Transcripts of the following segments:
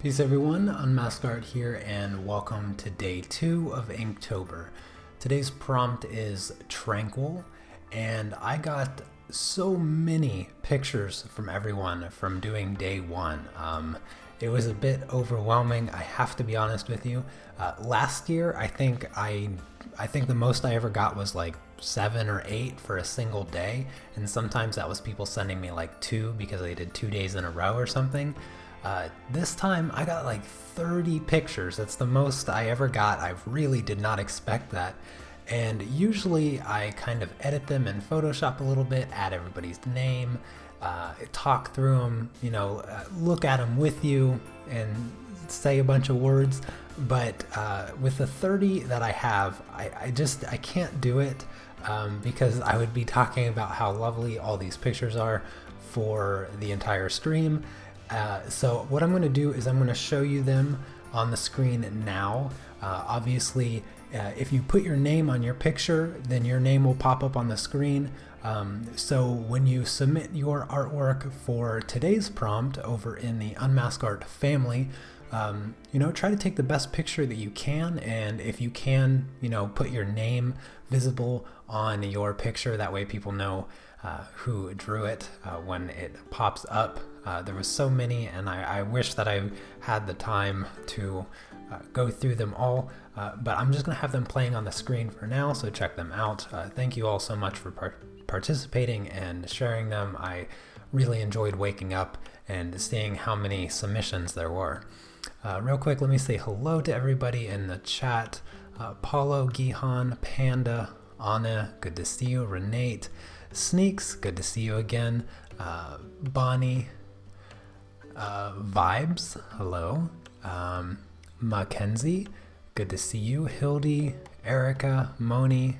Peace everyone, Unmasked Art here, and welcome to day 2 of Inktober. Today's prompt is Tranquil, and I got so many pictures from everyone from doing day 1. It was a bit overwhelming, I have to be honest with you. Last year, I think the most I ever got was like 7 or 8 for a single day, and sometimes that was people sending me like 2 because they did 2 days in a row or something. This time I got like 30 pictures. That's the most I ever got. I really did not expect that. And usually I kind of edit them in Photoshop a little bit, add everybody's name, talk through them, look at them with you and say a bunch of words. But with the 30 that I have, I can't do it because I would be talking about how lovely all these pictures are for the entire stream. So what I'm going to do is I'm going to show you them on the screen now. Obviously, if you put your name on your picture, then your name will pop up on the screen. So when you submit your artwork for today's prompt over in the Unmasked Art family, try to take the best picture that you can, and if you can, put your name visible on your picture. That way people know who drew it when it pops up. There was so many, and I wish that I had the time to go through them all, but I'm just going to have them playing on the screen for now, so check them out. Thank you all so much for participating and sharing them. I really enjoyed waking up and seeing how many submissions there were. Real quick, let me say hello to everybody in the chat. Paulo, Gihan, Panda, Anna, good to see you. Renate, Sneaks, good to see you again. Bonnie, Vibes, hello. Mackenzie, good to see you. Hildy, Erica, Moni,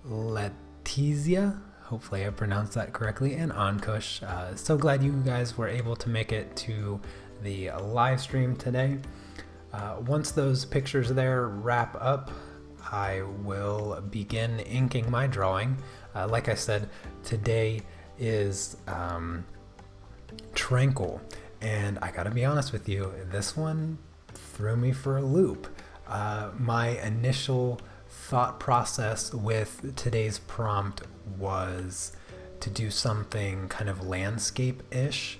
Letizia, hopefully I pronounced that correctly, and Ankush. So glad you guys were able to make it to the live stream today. Once those pictures there wrap up, I will begin inking my drawing. Like I said, today is Tranquil, and I gotta be honest with you, this one threw me for a loop. My initial thought process with today's prompt was to do something kind of landscape-ish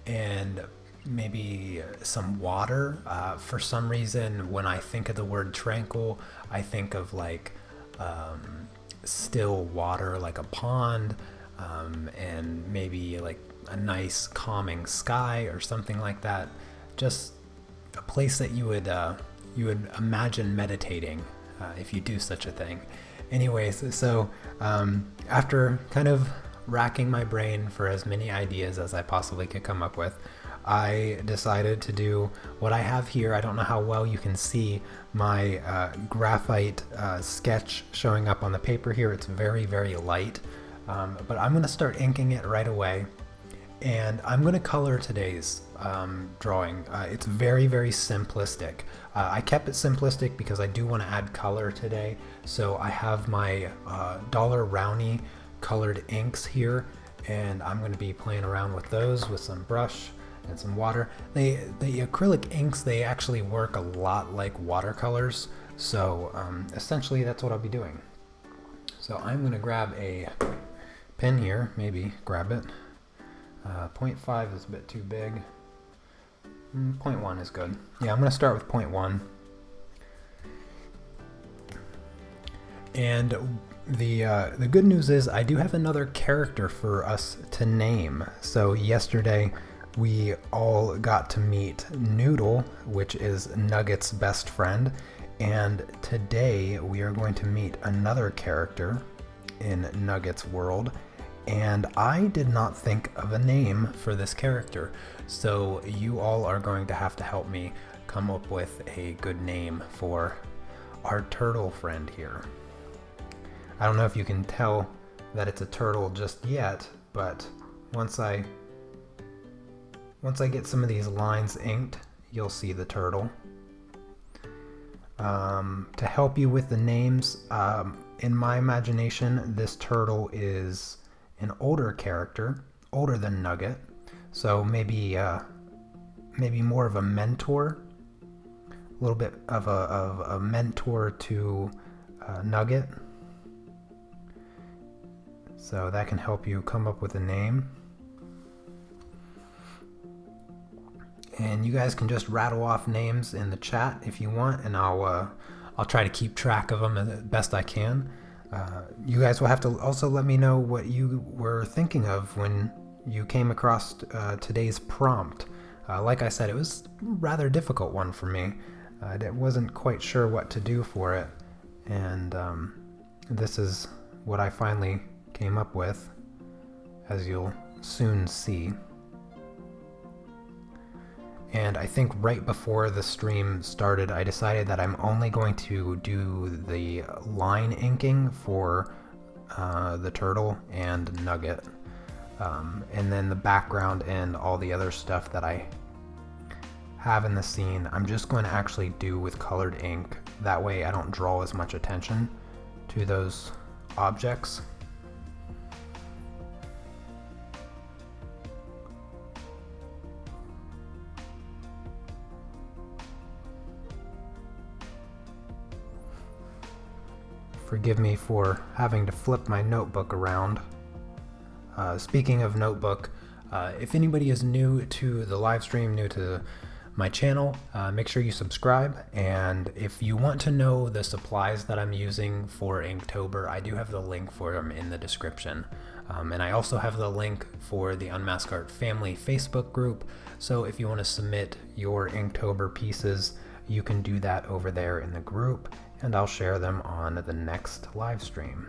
and maybe some water. For some reason, when I think of the word tranquil, I think of like still water, like a pond, and maybe like a nice calming sky or something like that. Just a place that you would imagine meditating if you do such a thing. Anyways, so after kind of racking my brain for as many ideas as I possibly could come up with, I decided to do what I have here. I don't know how well you can see my graphite sketch showing up on the paper here. It's very, very light, but I'm going to start inking it right away, and I'm going to color today's drawing. It's very, very simplistic. I kept it simplistic because I do want to add color today, so I have my Dollar Rowney colored inks here, and I'm going to be playing around with those with some brush and some water. The acrylic inks, they actually work a lot like watercolors, so essentially that's what I'll be doing. So I'm going to grab a pen here, maybe grab it. 0.5 is a bit too big. 0.1 is good. Yeah, I'm going to start with 0.1. And the good news is I do have another character for us to name. So yesterday we all got to meet Noodle, which is Nugget's best friend, and today we are going to meet another character in Nugget's world, and I did not think of a name for this character, so you all are going to have to help me come up with a good name for our turtle friend here. I don't know if you can tell that it's a turtle just yet, but once I get some of these lines inked, you'll see the turtle. To help you with the names, in my imagination, this turtle is an older character, older than Nugget. So maybe maybe more of a mentor, a little bit of a mentor to Nugget. So that can help you come up with a name. And you guys can just rattle off names in the chat if you want, and I'll try to keep track of them as best I can. You guys will have to also let me know what you were thinking of when you came across today's prompt. Like I said, it was a rather difficult one for me. I wasn't quite sure what to do for it, and this is what I finally came up with, as you'll soon see. And I think right before the stream started, I decided that I'm only going to do the line inking for the turtle and Nugget. And then the background and all the other stuff that I have in the scene, I'm just going to actually do with colored ink. That way I don't draw as much attention to those objects. Forgive me for having to flip my notebook around. Speaking of notebook, if anybody is new to the live stream, new to my channel, make sure you subscribe. And if you want to know the supplies that I'm using for Inktober, I do have the link for them in the description. And I also have the link for the Unmasked Art Family Facebook group. So if you want to submit your Inktober pieces, you can do that over there in the group, and I'll share them on the next live stream.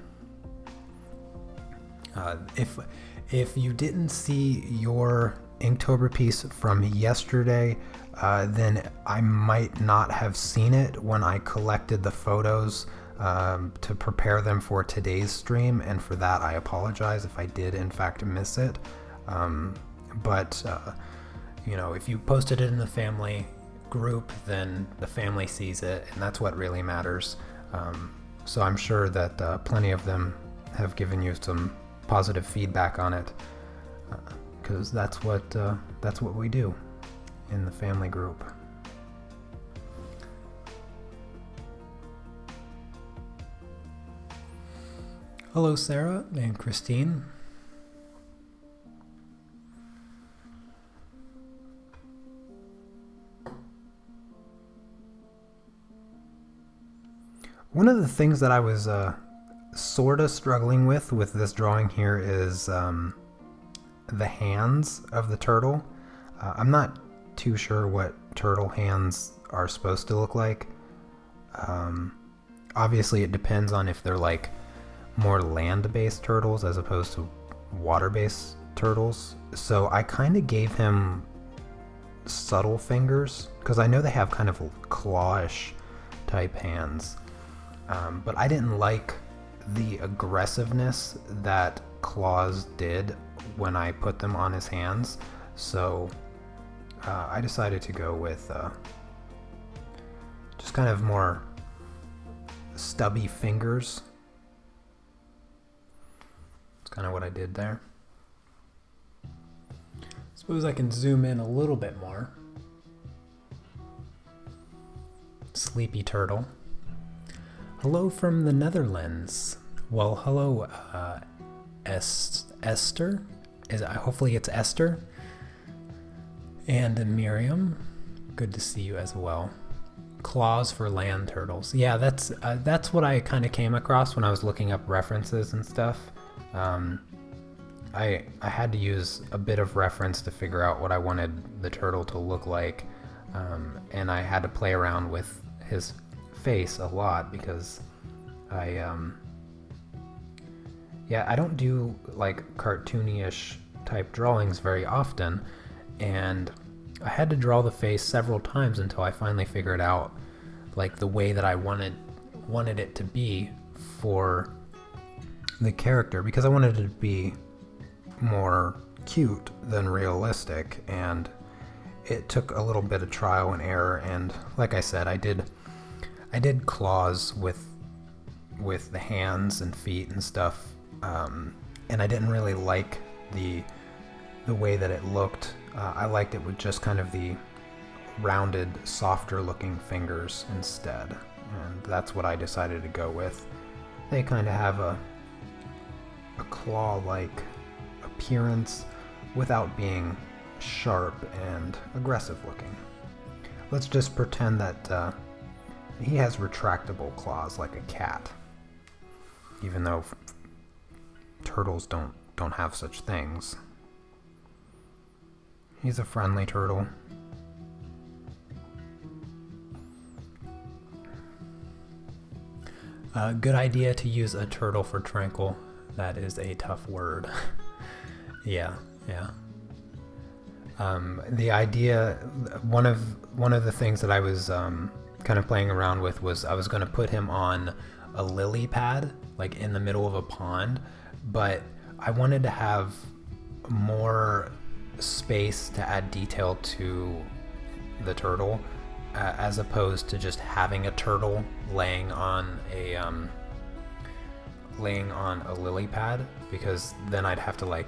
If you didn't see your Inktober piece from yesterday, then I might not have seen it when I collected the photos to prepare them for today's stream, and for that I apologize if I did in fact miss it. But you know, if you posted it in the family group, then the family sees it, and that's what really matters. So I'm sure that plenty of them have given you some positive feedback on it, because that's what we do in the family group. Hello, Sarah and Christine. One of the things that I was sort of struggling with this drawing here is the hands of the turtle. I'm not too sure what turtle hands are supposed to look like. Obviously it depends on if they're like more land-based turtles as opposed to water-based turtles. So I kind of gave him subtle fingers, because I know they have kind of clawish type hands. But I didn't like the aggressiveness that claws did when I put them on his hands, so I decided to go with just kind of more stubby fingers. That's kind of what I did there. Suppose I can zoom in a little bit more. Sleepy turtle. Hello from the Netherlands. Well, hello, Esther. Hopefully it's Esther. And Miriam. Good to see you as well. Claws for land turtles. Yeah, that's what I kind of came across when I was looking up references and stuff. I had to use a bit of reference to figure out what I wanted the turtle to look like, and I had to play around with his face a lot, because I don't do like cartoony-ish type drawings very often, and I had to draw the face several times until I finally figured out like the way that I wanted it to be for the character, because I wanted it to be more cute than realistic, and it took a little bit of trial and error. And like I said, I did claws with the hands and feet and stuff, and I didn't really like the way that it looked. I liked it with just kind of the rounded, softer looking fingers instead. And that's what I decided to go with. They kind of have a claw-like appearance without being sharp and aggressive looking. Let's just pretend that he has retractable claws like a cat, even though turtles don't have such things. He's a friendly turtle. Good idea to use a turtle for Tranquil. That is a tough word. Yeah. The idea, one of the things that I was kind of playing around with was I was going to put him on a lily pad, like in the middle of a pond, but I wanted to have more space to add detail to the turtle, as opposed to just having a turtle laying on a lily pad, because then I'd have to like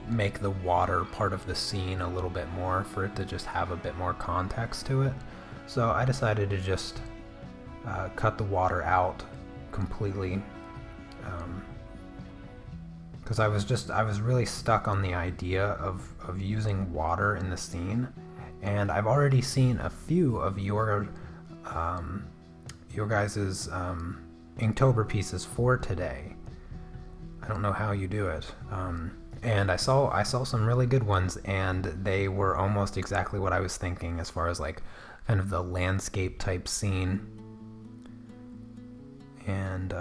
make the water part of the scene a little bit more for it to just have a bit more context to it. So I decided to just cut the water out completely, because I was really stuck on the idea of using water in the scene, and I've already seen a few of your guys's Inktober pieces for today. I don't know how you do it, and I saw some really good ones, and they were almost exactly what I was thinking as far as like kind of the landscape type scene, and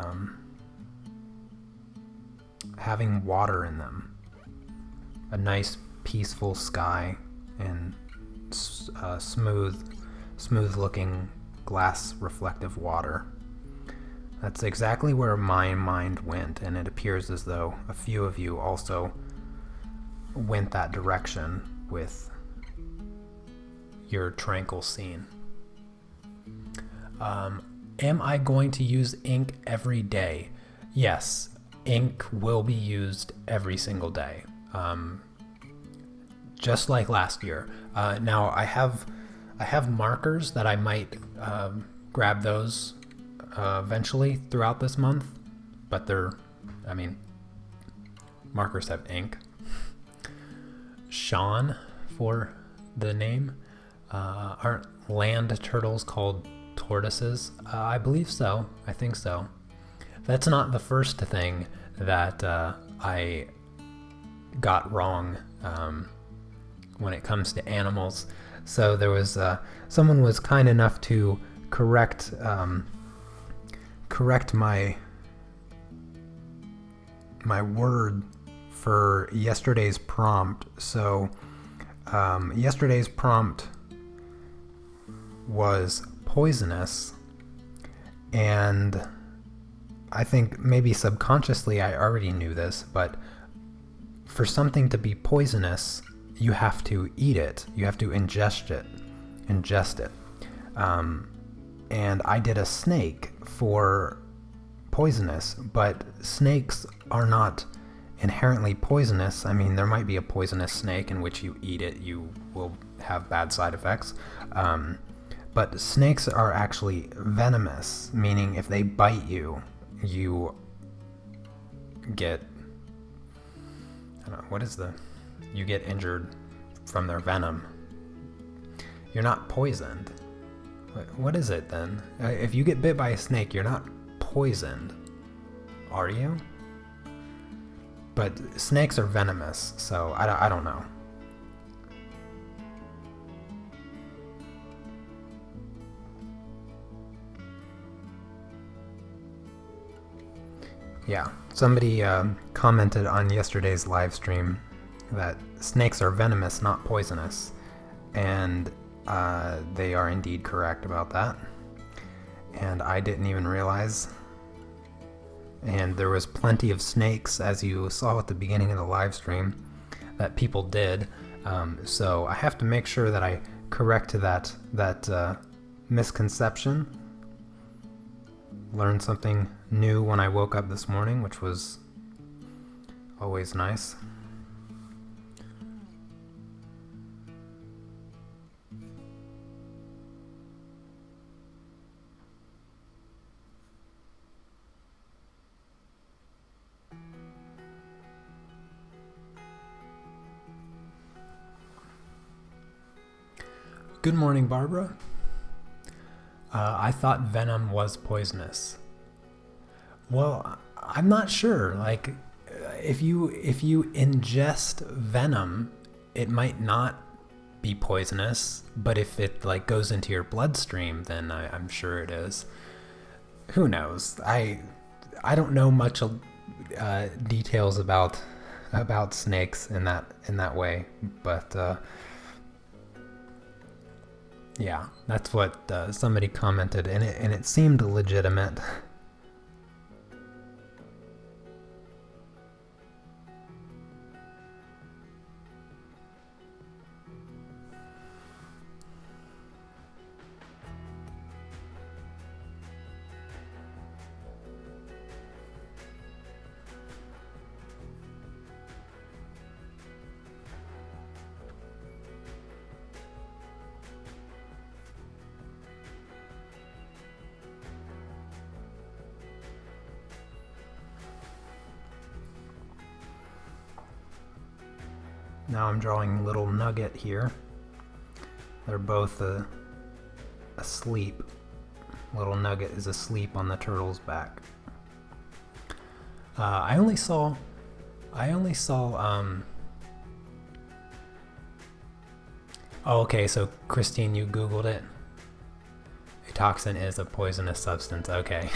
having water in them, a nice peaceful sky, and smooth looking glass reflective water. That's exactly where my mind went, and it appears as though a few of you also went that direction with your Tranquil scene. Am I going to use ink every day? Yes, ink will be used every single day, just like last year. Now I have markers that I might grab those eventually throughout this month, but markers have ink. Sean for the name. Aren't land turtles called tortoises? I believe so. I think so. That's not the first thing that I got wrong when it comes to animals. So there was someone was kind enough to correct my word for yesterday's prompt. So yesterday's prompt was poisonous, and I think maybe subconsciously I already knew this, but for something to be poisonous, you have to eat it. You have to ingest it. And I did a snake for poisonous, but snakes are not inherently poisonous. I mean, there might be a poisonous snake in which you eat it, you will have bad side effects. But snakes are actually venomous, meaning if they bite you, you get, you get injured from their venom. You're not poisoned. What is it then? If you get bit by a snake, you're not poisoned, are you? But snakes are venomous, so I don't know. Yeah, somebody commented on yesterday's live stream that snakes are venomous, not poisonous, and they are indeed correct about that. And I didn't even realize. And there was plenty of snakes, as you saw at the beginning of the live stream, that people did. So I have to make sure that I correct that misconception. Learned something new when I woke up this morning, which was always nice. Good morning, Barbara. I thought venom was poisonous. Well, I'm not sure. Like, if you ingest venom, it might not be poisonous, but if it like goes into your bloodstream, then I'm sure it is. Who knows? I don't know much details about snakes in that way, but yeah, that's what somebody commented, and it seemed legitimate. Now I'm drawing little Nugget here. They're both asleep. Little Nugget is asleep on the turtle's back. I only saw. Oh, okay. So Christine, you Googled it. A toxin is a poisonous substance. Okay.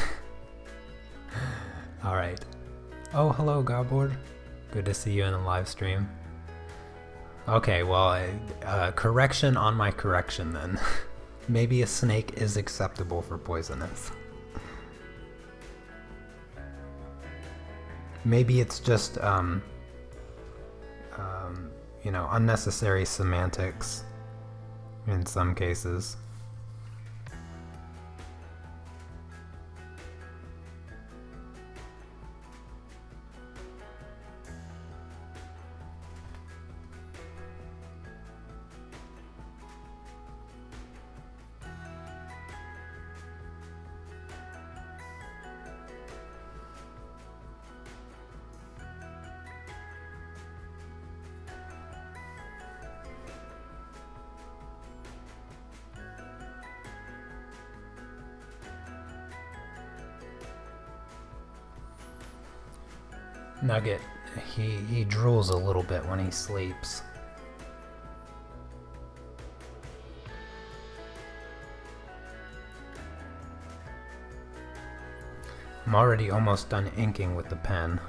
All right. Oh, hello, Godboard. Good to see you in the live stream. Okay, well, correction on my correction then. Maybe a snake is acceptable for poisonous. Maybe it's just, unnecessary semantics in some cases. Nugget, he drools a little bit when he sleeps. I'm already almost done inking with the pen.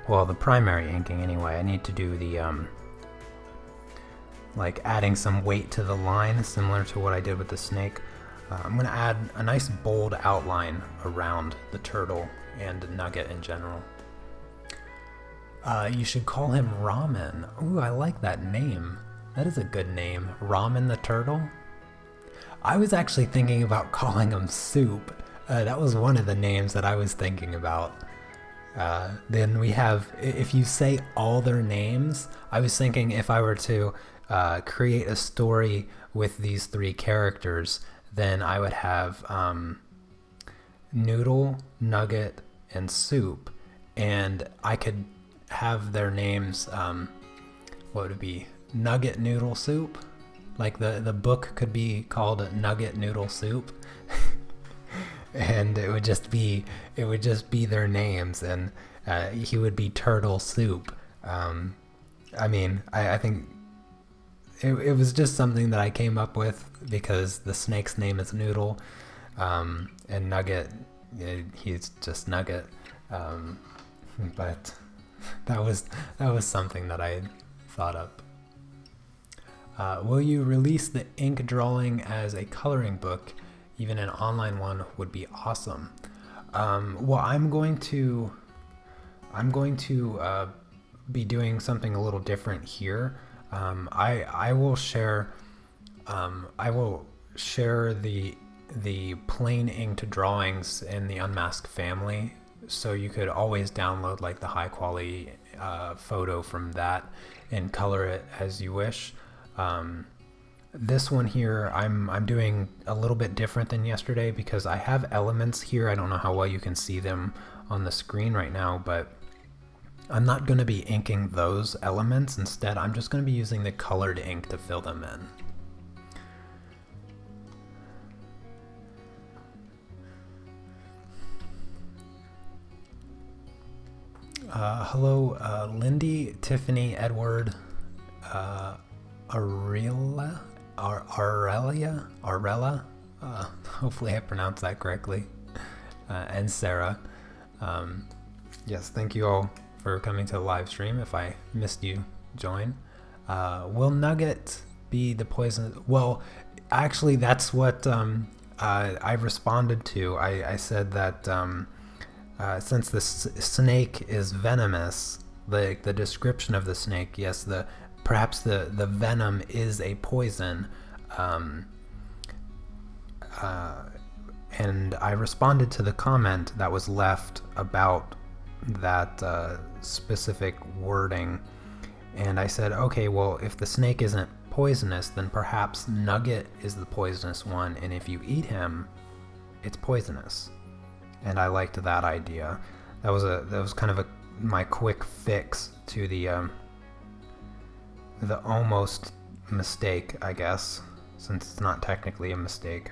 Well, the primary inking anyway. I need to do the, like adding some weight to the line, similar to what I did with the snake. I'm going to add a nice bold outline around the turtle and Nugget in general. You should call him Ramen. Ooh, I like that name. That is a good name. Ramen the turtle? I was actually thinking about calling him Soup. That was one of the names that I was thinking about. Then we have, if you say all their names, I was thinking if I were to create a story with these three characters, then I would have Noodle, Nugget, and Soup. And I could have their names, what would it be? Nugget Noodle Soup? Like the book could be called Nugget Noodle Soup. And it would just be their names, and he would be Turtle Soup. I think it was just something that I came up with because the snake's name is Noodle, and Nugget, he's just Nugget. But that was something that I had thought up. Will you release the ink drawing as a coloring book? Even an online one would be awesome. Well, I'm going to be doing something a little different here. I will share the plain inked drawings in the Unmasked family, so you could always download like the high quality photo from that and color it as you wish. This one here, I'm doing a little bit different than yesterday because I have elements here. I don't know how well you can see them on the screen right now, but I'm not going to be inking those elements. Instead, I'm just going to be using the colored ink to fill them in. Hello, Lindy, Tiffany, Edward, Aurelia, Arella. Hopefully I pronounced that correctly. And Sarah. Yes, thank you all for coming to the live stream. If I missed you, join. Will Nugget be the poison? Well, actually, that's what I responded to. I said that since the snake is venomous, the description of the snake, yes, perhaps the venom is a poison. And I responded to the comment that was left about that specific wording, and I said, okay, well, if the snake isn't poisonous, then perhaps Nugget is the poisonous one, and if you eat him, it's poisonous. And I liked that idea. That was kind of my quick fix to the almost mistake, I guess, since it's not technically a mistake.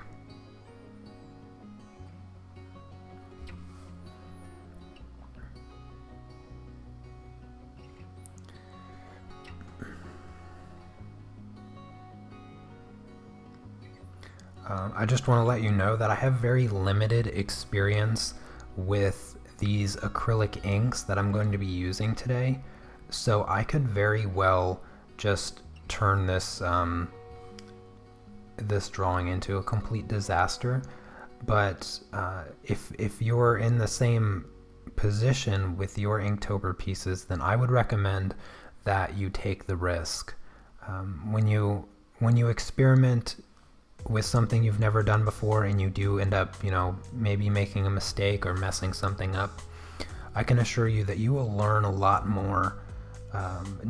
I just want to let you know that I have very limited experience with these acrylic inks that I'm going to be using today, so I could very well just turn this this drawing into a complete disaster. But if you're in the same position with your Inktober pieces, then I would recommend that you take the risk. When you experiment with something you've never done before and you do end up, maybe making a mistake or messing something up, I can assure you that you will learn a lot more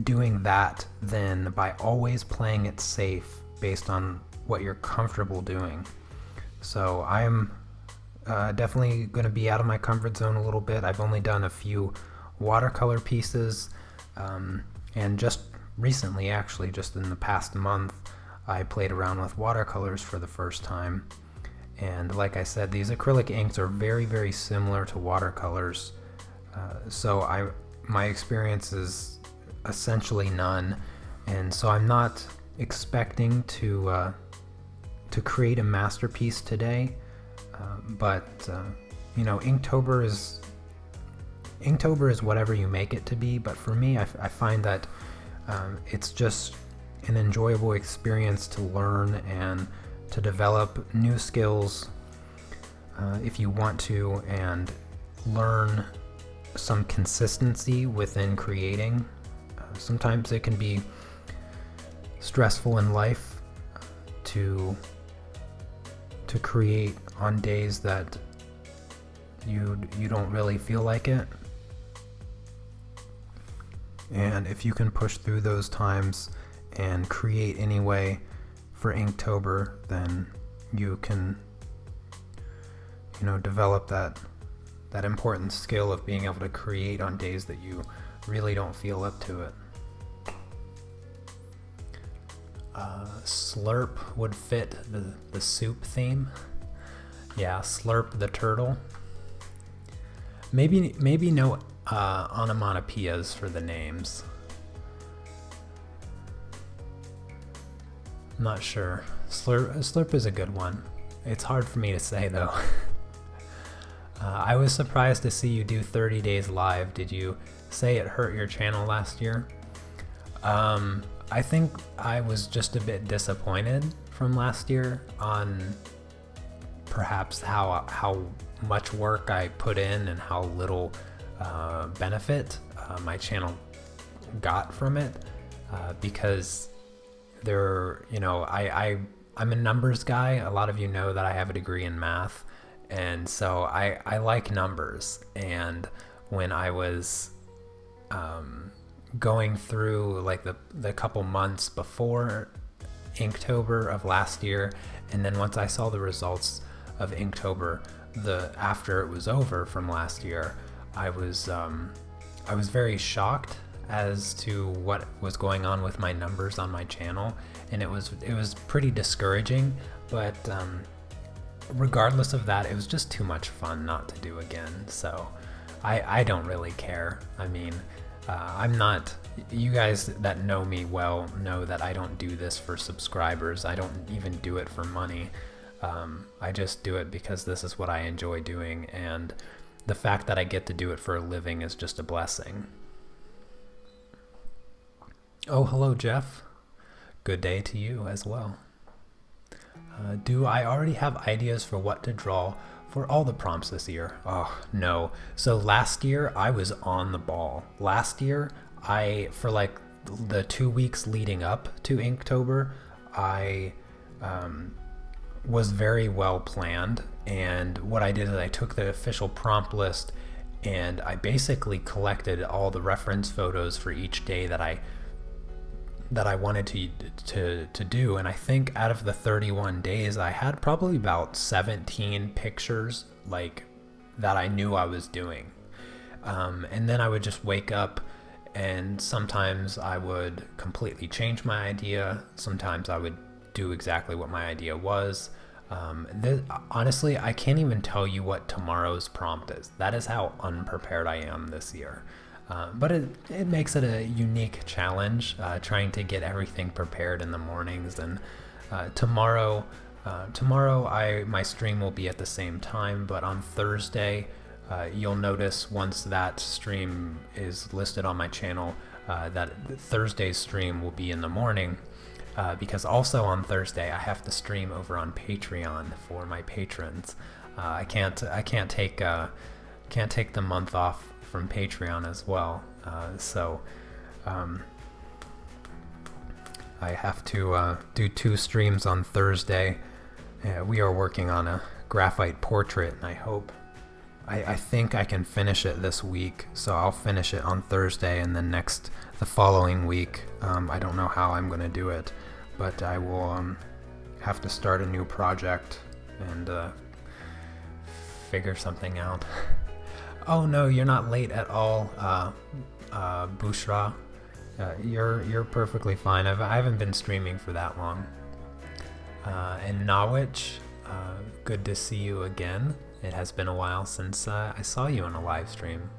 doing that than by always playing it safe based on what you're comfortable doing. So I'm definitely going to be out of my comfort zone a little bit. I've only done a few watercolor pieces, and just recently, actually, just in the past month, I played around with watercolors for the first time. And like I said, these acrylic inks are very, very similar to watercolors. So my experience is essentially none. And so I'm not expecting to create a masterpiece today. But Inktober is whatever you make it to be. But for me, I find that it's just an enjoyable experience to learn and to develop new skills if you want to, and learn some consistency within creating. Sometimes it can be stressful in life to create on days that you don't really feel like it. And if you can push through those times and create anyway for Inktober, then you can develop that important skill of being able to create on days that you really don't feel up to it. Slurp would fit the soup theme. Yeah, Slurp the turtle. Maybe no onomatopoeias for the names. I'm not sure. Slurp is a good one. It's hard for me to say though. I was surprised to see you do 30 days live. Did you say it hurt your channel last year? I think I was just a bit disappointed from last year on perhaps how much work I put in and how little benefit my channel got from it, because I'm a numbers guy. A lot of you know that I have a degree in math, and so I like numbers. And when I was going through like the couple months before Inktober of last year, and then once I saw the results of Inktober after it was over from last year, I was very shocked as to what was going on with my numbers on my channel, and it was pretty discouraging. But regardless of that, it was just too much fun not to do again. So I don't really care. I mean, I'm not, you guys that know me well know that I don't do this for subscribers. I don't even do it for money. I just do it because this is what I enjoy doing, and the fact that I get to do it for a living is just a blessing. Oh, hello, Jeff. Good day to you as well. Do I already have ideas for what to draw for all the prompts this year? Oh, no. So last year, I was on the ball. Last year, for like the 2 weeks leading up to Inktober, I was very well planned. And what I did is I took the official prompt list and I basically collected all the reference photos for each day that I wanted to do, and I think out of the 31 days I had probably about 17 pictures like that I knew I was doing, and then I would just wake up and sometimes I would completely change my idea, sometimes I would do exactly what my idea was. Honestly, I can't even tell you what tomorrow's prompt is. That is how unprepared I am this year. But it makes it a unique challenge, trying to get everything prepared in the mornings. And tomorrow my stream will be at the same time, but on Thursday, you'll notice once that stream is listed on my channel, that Thursday's stream will be in the morning, because also on Thursday I have to stream over on Patreon for my patrons. I can't take the month off from Patreon as well, so I have to do 2 streams on Thursday. We are working on a graphite portrait, and I think I can finish it this week, so I'll finish it on Thursday, and then the following week, I don't know how I'm going to do it, but I will have to start a new project and figure something out. Oh no, you're not late at all, Bushra. You're perfectly fine. I haven't been streaming for that long. And Nawich, good to see you again. It has been a while since I saw you on a live stream.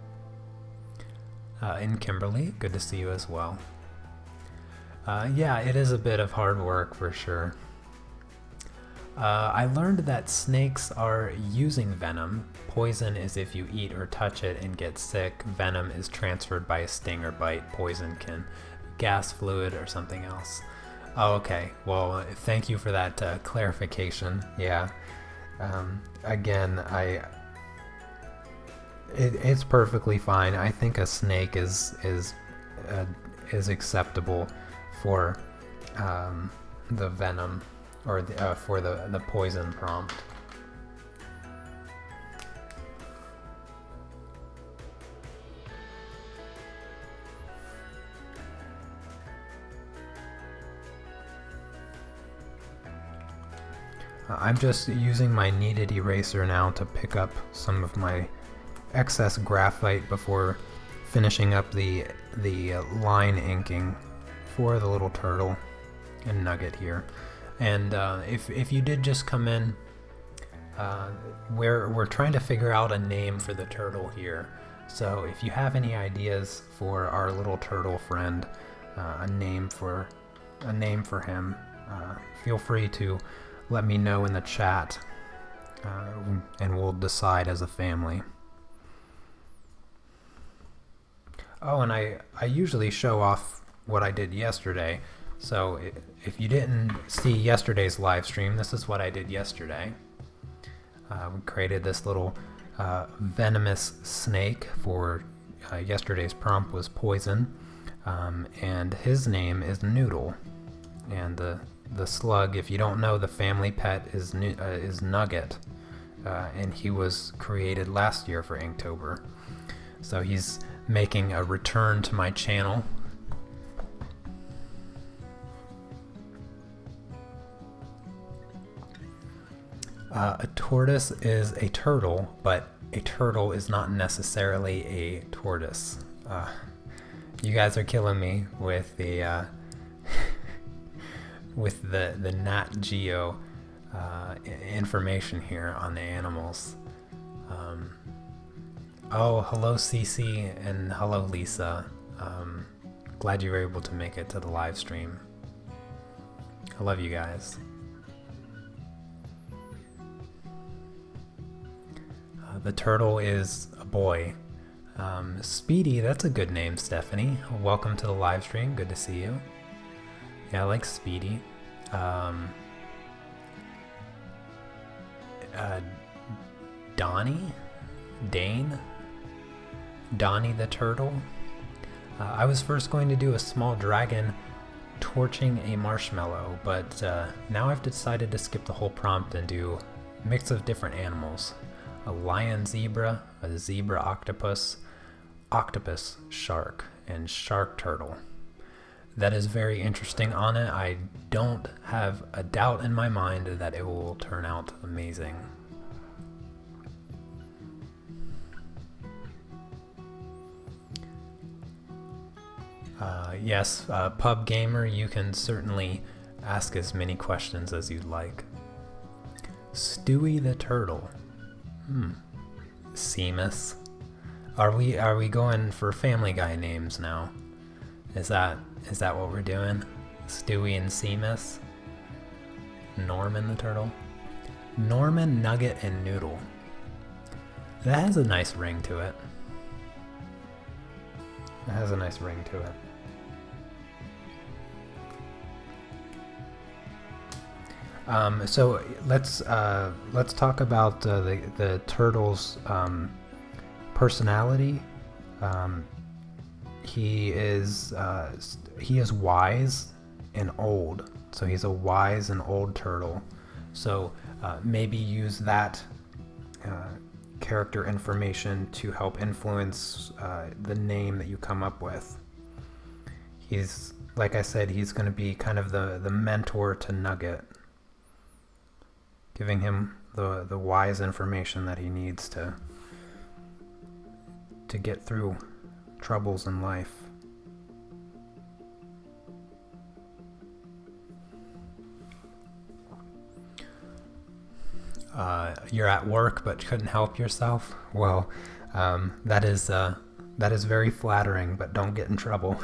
And Kimberly, good to see you as well. Yeah, it is a bit of hard work for sure. I learned that snakes are using venom. Poison is if you eat or touch it and get sick. Venom is transferred by a sting or bite. Poison can be gas, fluid, or something else. Oh, okay. Well, thank you for that clarification. Yeah. Again, it's perfectly fine. I think a snake is acceptable for the venom, or for the poison prompt. I'm just using my kneaded eraser now to pick up some of my excess graphite before finishing up the line inking for the little turtle and nugget here. And if you did just come in, we're trying to figure out a name for the turtle here. So if you have any ideas for our little turtle friend, a name for him, feel free to let me know in the chat, and we'll decide as a family. Oh, and I usually show off what I did yesterday. So if you didn't see yesterday's live stream, this is what I did yesterday. We created this little venomous snake for yesterday's prompt was poison, and his name is Noodle. And the slug, if you don't know, the family pet is Nugget, and he was created last year for Inktober. So he's making a return to my channel. A tortoise is a turtle, but a turtle is not necessarily a tortoise. You guys are killing me with the with the Nat Geo information here on the animals. Oh, hello Cece and hello Lisa. Glad you were able to make it to the live stream. I love you guys. The turtle is a boy. Speedy, that's a good name, Stephanie. Welcome to the live stream. Good to see you. Yeah, I like Speedy. Donnie? Dane? Donnie the turtle? I was first going to do a small dragon torching a marshmallow, but now I've decided to skip the whole prompt and do a mix of different animals. A lion zebra, a zebra octopus, octopus shark, and shark turtle. That is very interesting on it. I don't have a doubt in my mind that it will turn out amazing. Yes, Pub Gamer, you can certainly ask as many questions as you'd like. Stewie the turtle. Seamus. Are we going for Family Guy names now? Is that what we're doing? Stewie and Seamus? Norman the turtle? Norman, Nugget, and Noodle. That has a nice ring to it. It has a nice ring to it. So let's talk about the turtle's personality. He is wise and old, so he's a wise and old turtle. So maybe use that character information to help influence the name that you come up with. He's, like I said, he's going to be kind of the mentor to Nugget, giving him the wise information that he needs to get through troubles in life. You're at work but couldn't help yourself? Well, that is very flattering, but don't get in trouble.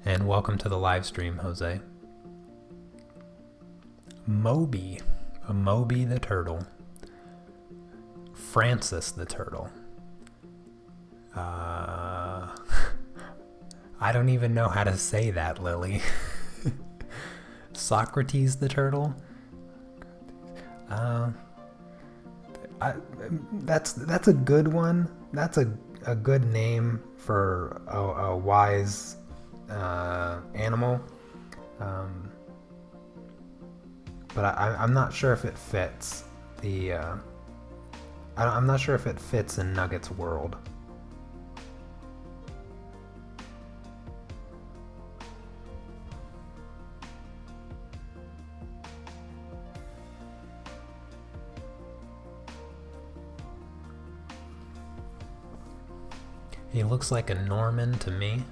And welcome to the live stream, Jose. Moby the turtle. Francis the turtle. I don't even know how to say that, Lily. Socrates the turtle. That's a good one. That's a good name for a wise animal. But I'm not sure if it fits the. I'm not sure if it fits in Nugget's world. He looks like a Norman to me.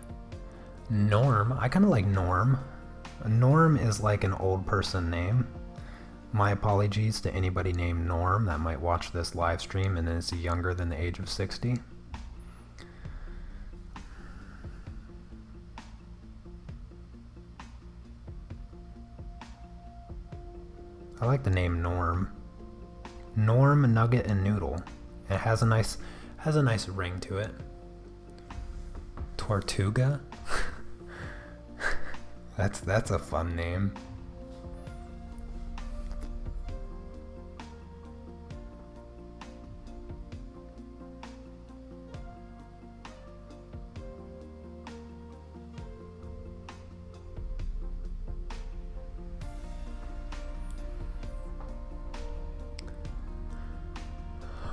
Norm? I kind of like Norm. Norm is like an old person name. My apologies to anybody named Norm that might watch this live stream and is younger than the age of 60. I like the name Norm. Norm, Nugget, and Noodle. It has a nice ring to it. Tortuga? That's a fun name.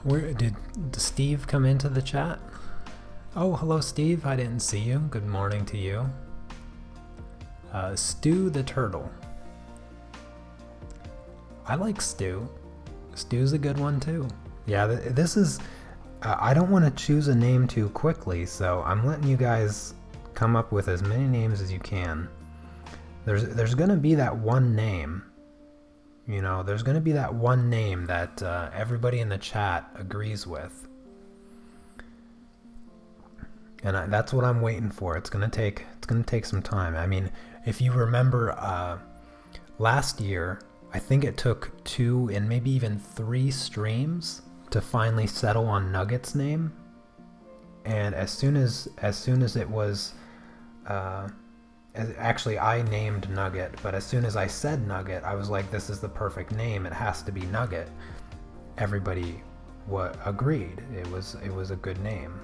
Where did Steve come into the chat? Oh, hello Steve, I didn't see you. Good morning to you. Stu the turtle. I like Stu. Stu's a good one too. Yeah, this is... I don't want to choose a name too quickly, so I'm letting you guys come up with as many names as you can. There's gonna be that one name You know, there's going to be that one name that everybody in the chat agrees with. And that's what I'm waiting for. It's gonna take some time. I mean, if you remember, last year, I think it took 2 and maybe even 3 streams to finally settle on Nugget's name. And as soon as it was, actually I named Nugget, but as soon as I said Nugget, I was like, this is the perfect name. It has to be Nugget. Everybody agreed. It was a good name.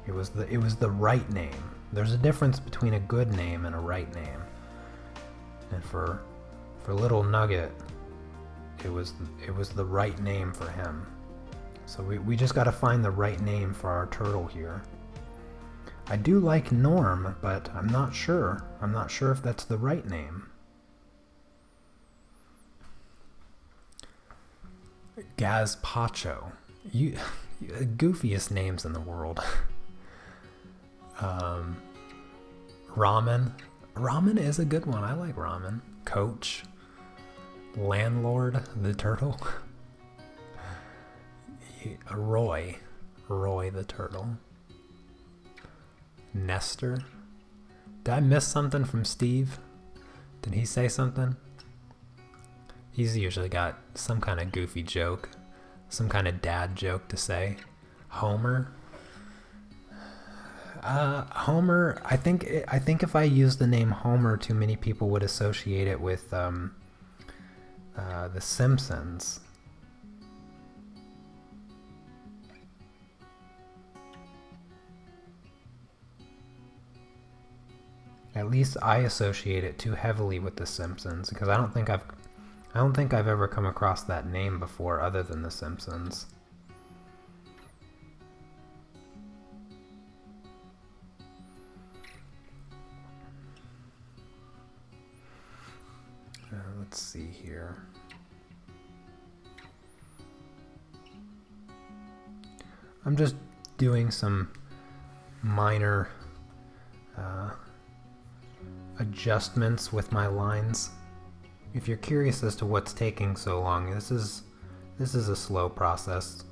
It was the right name. There's a difference between a good name and a right name. And for little Nugget, it was the right name for him. So we just got to find the right name for our turtle here. I do like Norm, but I'm not sure. I'm not sure if that's the right name. Gazpacho. You goofiest names in the world. Ramen. Ramen is a good one. I like ramen. Coach. Landlord the turtle. Roy the turtle. Nestor. Did I miss something from Steve? Did he say something? He's usually got some kind of goofy joke, some kind of dad joke to say. Homer. Homer. I think if I use the name Homer, too many people would associate it with The Simpsons. At least I associate it too heavily with The Simpsons because I don't think I've ever come across that name before other than The Simpsons. Let's see here. I'm just doing some minor adjustments with my lines. If you're curious as to what's taking so long, this is a slow process.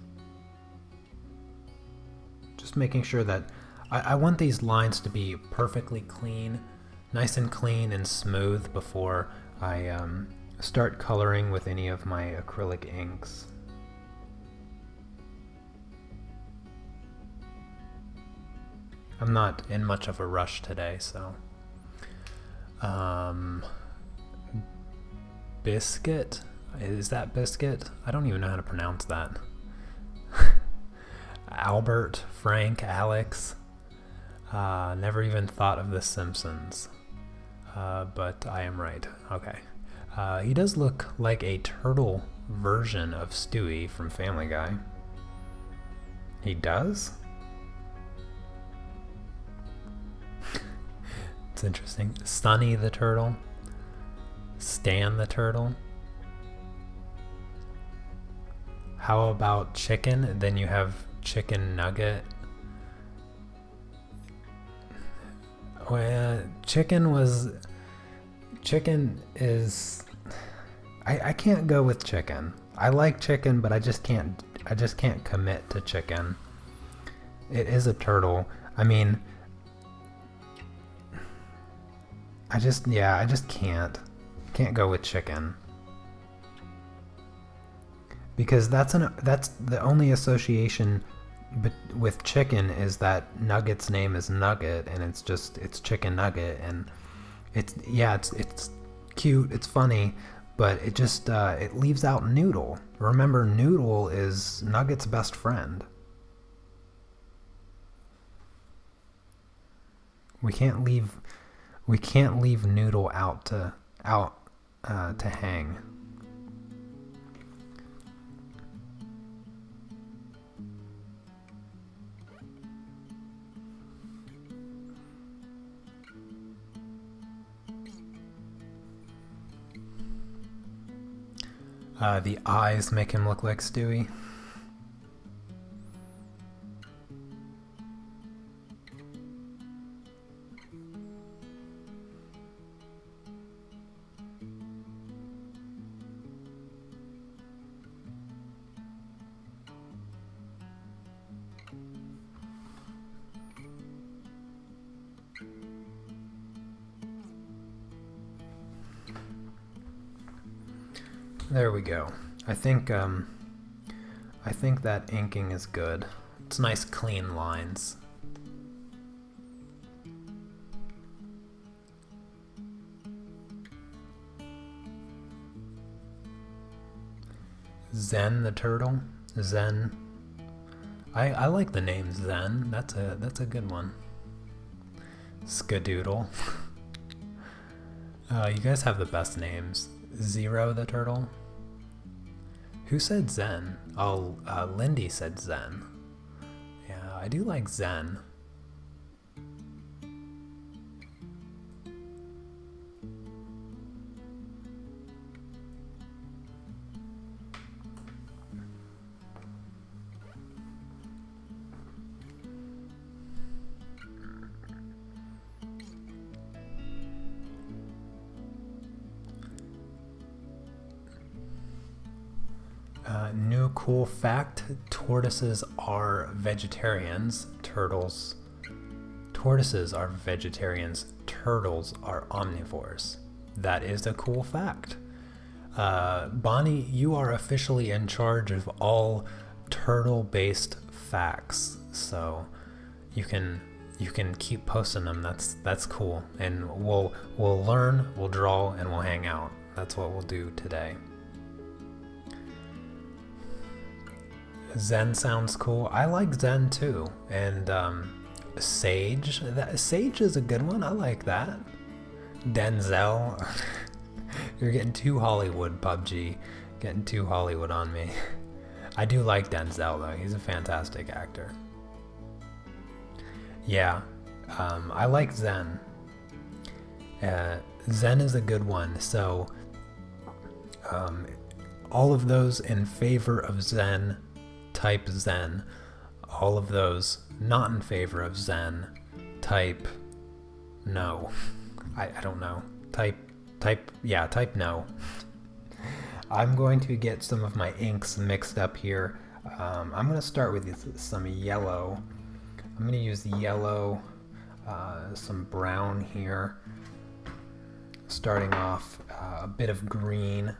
Just making sure that I want these lines to be perfectly clean, nice and clean and smooth before I start coloring with any of my acrylic inks. I'm not in much of a rush today, so. Biscuit? Is that Biscuit? I don't even know how to pronounce that. Albert, Frank, Alex. Never even thought of The Simpsons. But I am right. Okay. He does look like a turtle version of Stewie from Family Guy. He does? It's interesting. Sunny the turtle. Stan the turtle. How about chicken? Then you have chicken nugget. Well, chicken is I can't go with chicken. I like chicken, but I just can't commit to chicken. It is a turtle. I mean, I just can't go with chicken. Because that's the only association with chicken is that Nugget's name is Nugget, and it's Chicken Nugget, and it's cute, it's funny, but it just it leaves out Noodle. Remember, Noodle is Nugget's best friend. We can't leave Noodle out to hang. The eyes make him look like Stewie. There we go. I think that inking is good. It's nice clean lines. Zen the turtle. Zen. I like the name Zen. That's a good one. Skadoodle. You guys have the best names. Zero the turtle. Who said Zen? Oh, Lindy said Zen. Yeah, I do like Zen. New cool fact, tortoises are vegetarians, tortoises are vegetarians, turtles are omnivores. That is a cool fact. Bonnie, you are officially in charge of all turtle-based facts, so you can keep posting them. That's cool, and we'll learn, we'll draw, and we'll hang out. That's what we'll do today. Zen sounds cool. I like Zen too. And Sage. Sage is a good one. I like that. Denzel. You're getting too Hollywood, PUBG. Getting too Hollywood on me. I do like Denzel though. He's a fantastic actor. Yeah. I like Zen. Zen is a good one. So all of those in favor of Zen, type Zen. All of those not in favor of Zen, type no. I don't know. Type no. I'm going to get some of my inks mixed up here. I'm going to start with some yellow. I'm going to use yellow, some brown here. Starting off a bit of green.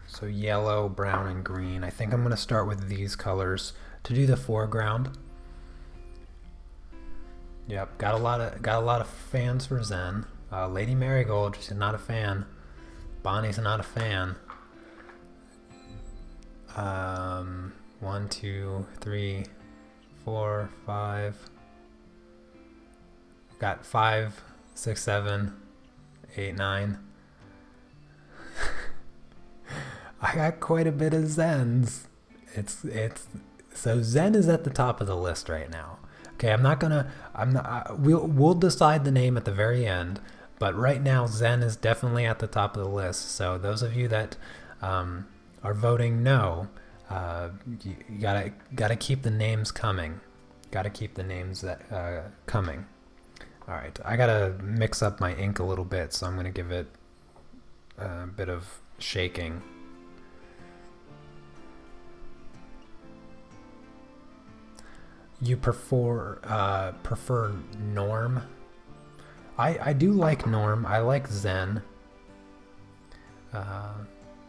So yellow, brown, and green. I think I'm going to start with these colors to do the foreground. Yep, got a lot of fans for Zen. Lady Marigold, she's not a fan. Bonnie's not a fan. 1, 2, 3, 4, 5. Got 5, 6, 7, 8, 9. I got quite a bit of Zens. So Zen is at the top of the list right now. Okay, we'll decide the name at the very end, but right now Zen is definitely at the top of the list. So those of you that are voting no, you gotta keep the names coming. Gotta keep the names that coming. All right, I gotta mix up my ink a little bit, so I'm gonna give it a bit of shaking. You prefer Norm? I do like Norm. I like Zen.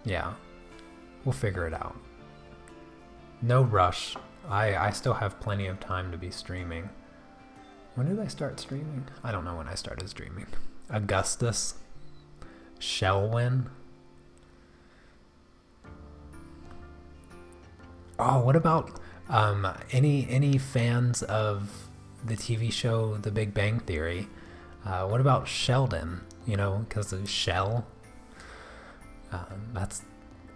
Yeah, we'll figure it out. No rush. I still have plenty of time to be streaming. When did I start streaming? I don't know when I started streaming. Augustus. Shelwyn. Oh, what about any fans of the TV show The Big Bang Theory? What about Sheldon? You know, because of Shell.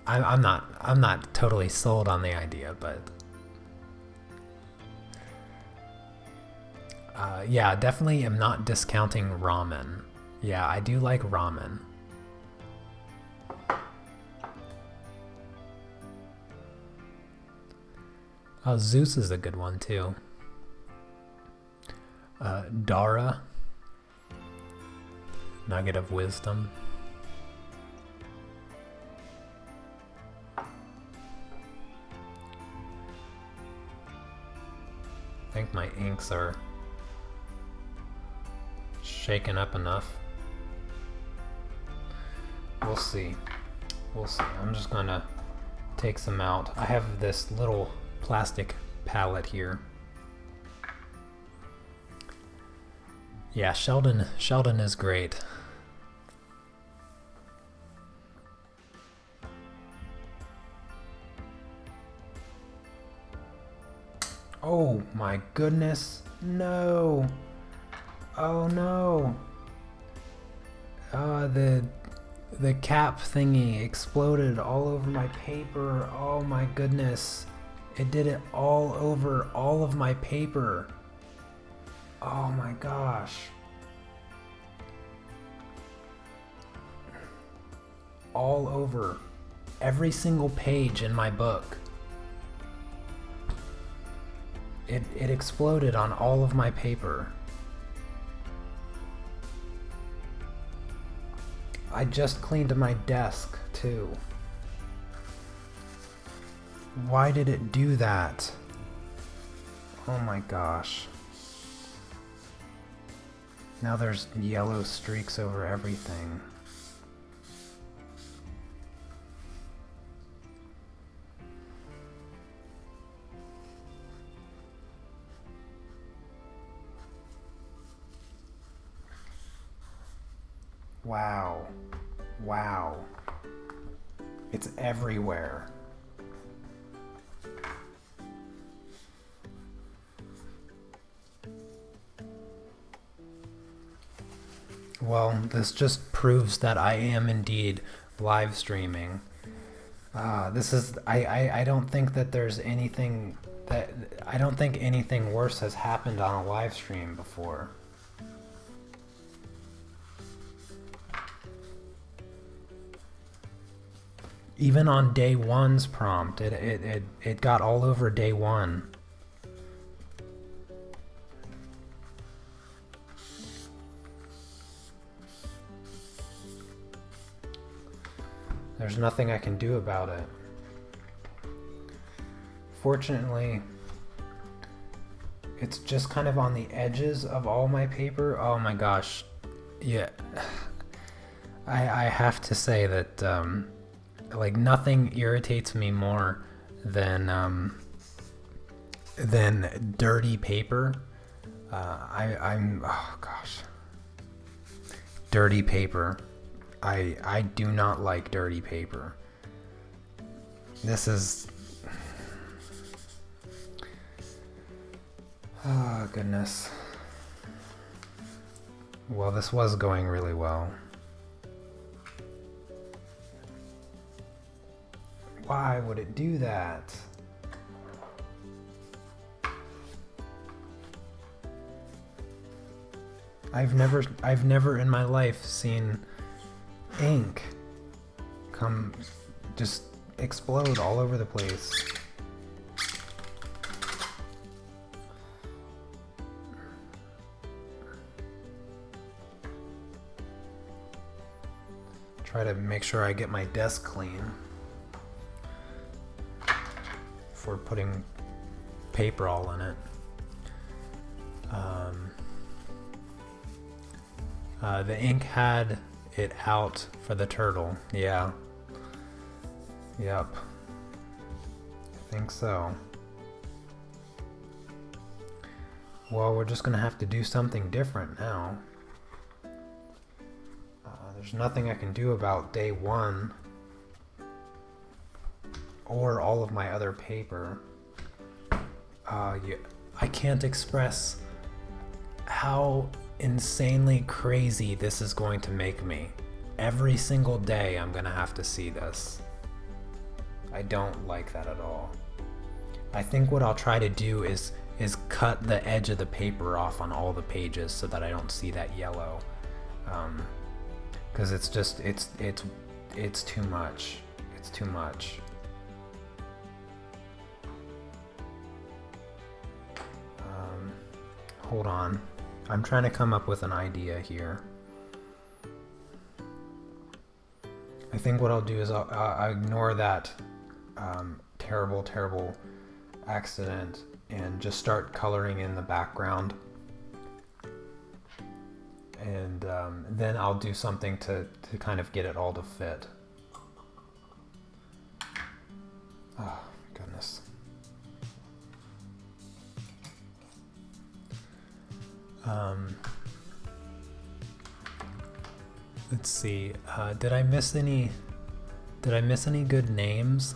I'm not totally sold on the idea, but yeah, definitely am not discounting ramen. Yeah, I do like ramen. Oh, Zeus is a good one too. Dara. Nugget of Wisdom. I think my inks are shaken up enough. We'll see. We'll see. I'm just gonna take some out. I have this little plastic palette here. Yeah, Sheldon is great. Oh my goodness, no. Oh no. The cap thingy exploded all over my paper. Oh my goodness. It did it all over all of my paper. Oh my gosh. All over every single page in my book. It exploded on all of my paper. I just cleaned my desk too. Why did it do that? Oh my gosh. Now there's yellow streaks over everything. Wow. Wow. It's everywhere. Well, this just proves that I am indeed live streaming. I don't think that there's anything I don't think anything worse has happened on a live stream before. Even on day one's prompt, it got all over day one. There's nothing I can do about it. Fortunately, it's just kind of on the edges of all my paper. Oh my gosh. Yeah. I have to say that like nothing irritates me more than dirty paper. I'm oh gosh. Dirty paper. I do not like dirty paper. This is... Oh, goodness. Well, this was going really well. Why would it do that? I've never in my life seen ink come just explode all over the place. Try to make sure I get my desk clean before putting paper all in it. The ink had it out for the turtle. Yeah. Yep. I think so. Well, we're just gonna have to do something different now. There's nothing I can do about day one or all of my other paper. Yeah, I can't express how insanely crazy this is going to make me. Every single day I'm gonna have to see this. I don't like that at all. I think what I'll try to do is cut the edge of the paper off on all the pages so that I don't see that yellow. Because it's just it's too much. It's too much. Hold on. I'm trying to come up with an idea here. I think what I'll do is I'll ignore that terrible accident and just start coloring in the background. And then I'll do something to kind of get it all to fit. Oh, goodness. Let's see. Did I miss any good names?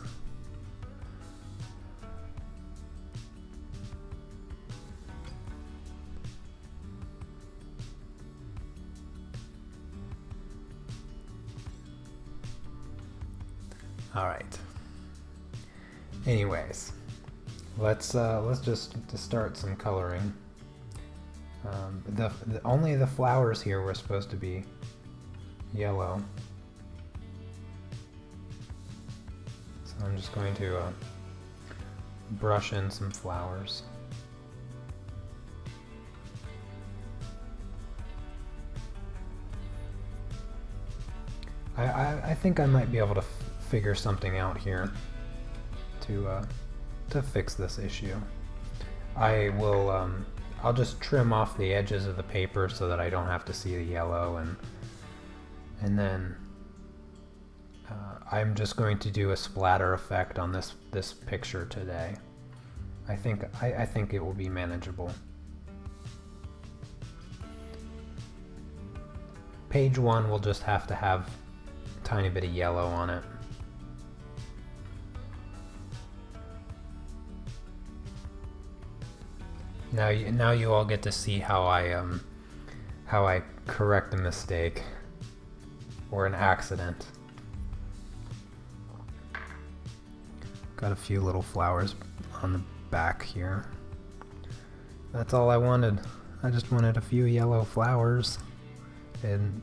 All right. Anyways, let's just start some coloring. Only the flowers here were supposed to be yellow, so I'm just going to brush in some flowers. I think I might be able to figure something out here to fix this issue. I'll just trim off the edges of the paper so that I don't have to see the yellow, and then I'm just going to do a splatter effect on this picture today. I think it will be manageable. Page 1 will just have to have a tiny bit of yellow on it. Now you all get to see how I correct a mistake or an accident. Got a few little flowers on the back here. That's all I wanted. I just wanted a few yellow flowers, and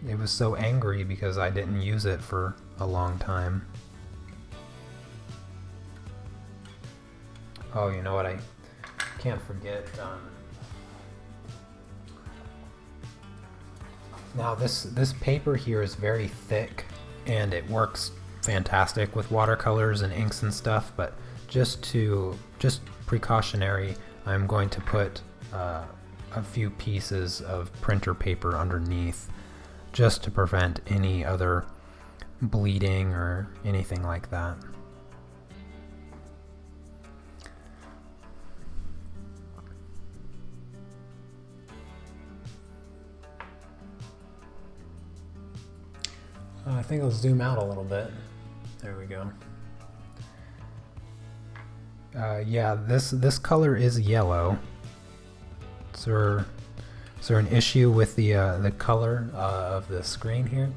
it was so angry because I didn't use it for a long time. Oh, you know what? I can't forget. Now this paper here is very thick, and it works fantastic with watercolors and inks and stuff. But just precautionary, I'm going to put a few pieces of printer paper underneath, just to prevent any other bleeding or anything like that. I think I'll zoom out a little bit. There we go. Yeah, this color is yellow. Is there an issue with the color of the screen here?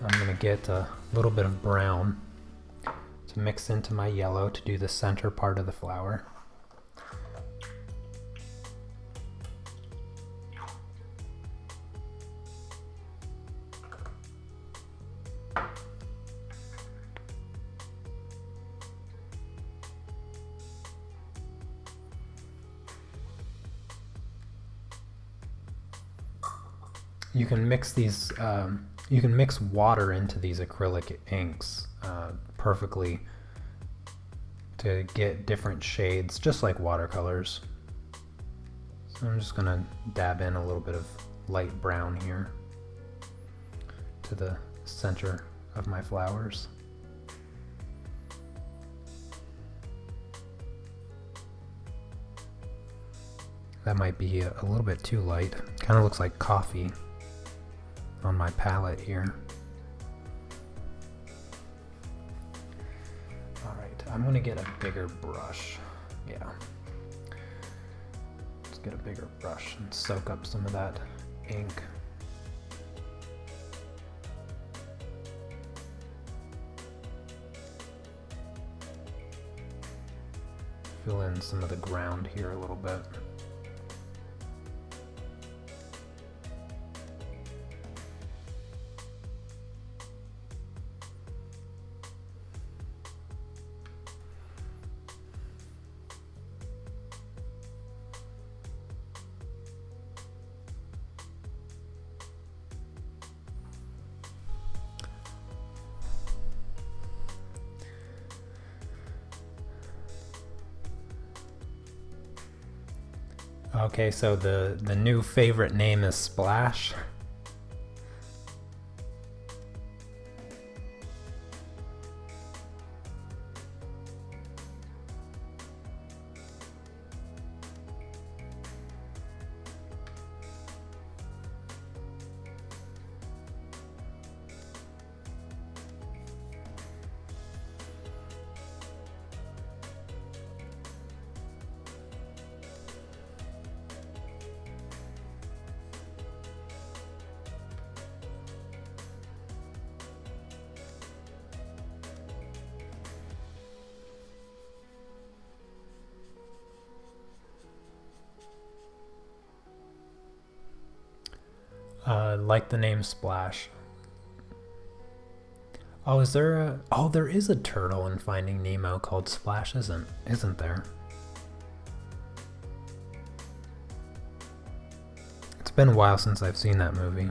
I'm going to get a little bit of brown to mix into my yellow to do the center part of the flower. You can mix these. You can mix water into these acrylic inks perfectly to get different shades, just like watercolors. So I'm just gonna dab in a little bit of light brown here to the center of my flowers. That might be a little bit too light. Kind of looks like coffee on my palette here. Alright, I'm gonna get a bigger brush. Yeah. Let's get a bigger brush and soak up some of that ink. Fill in some of the ground here a little bit. Okay, so the new favorite name is Splash. Like the name Splash. Oh, is there a... Oh, there is a turtle in Finding Nemo called Splash, isn't there? It's been a while since I've seen that movie.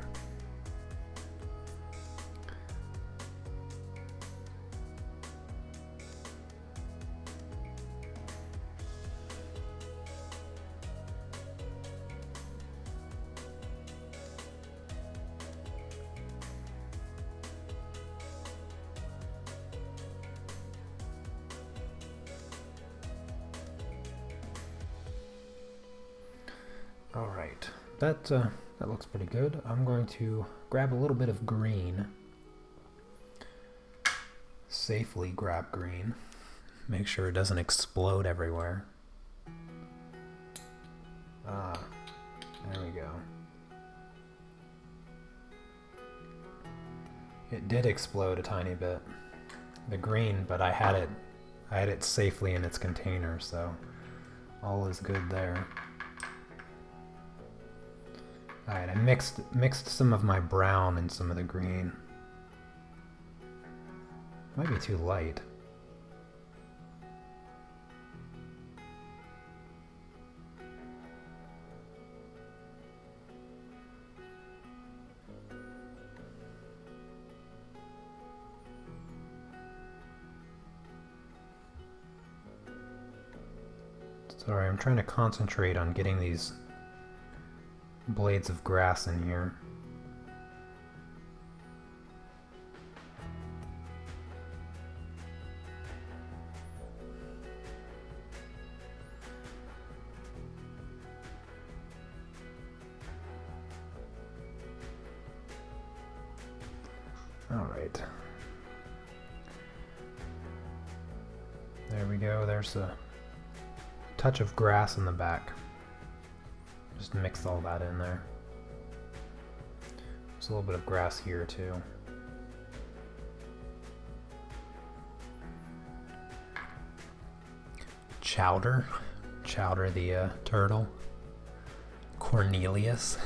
Alright, that looks pretty good. I'm going to grab a little bit of green. Safely grab green. Make sure it doesn't explode everywhere. Ah, there we go. It did explode a tiny bit. The green, but I had it safely in its container, so all is good there. Alright, I mixed some of my brown and some of the green. Might be too light. Sorry, I'm trying to concentrate on getting these blades of grass in here. All right. There we go. There's a touch of grass in the back. Just mix all that in there. There's a little bit of grass here too. Chowder the turtle. Cornelius.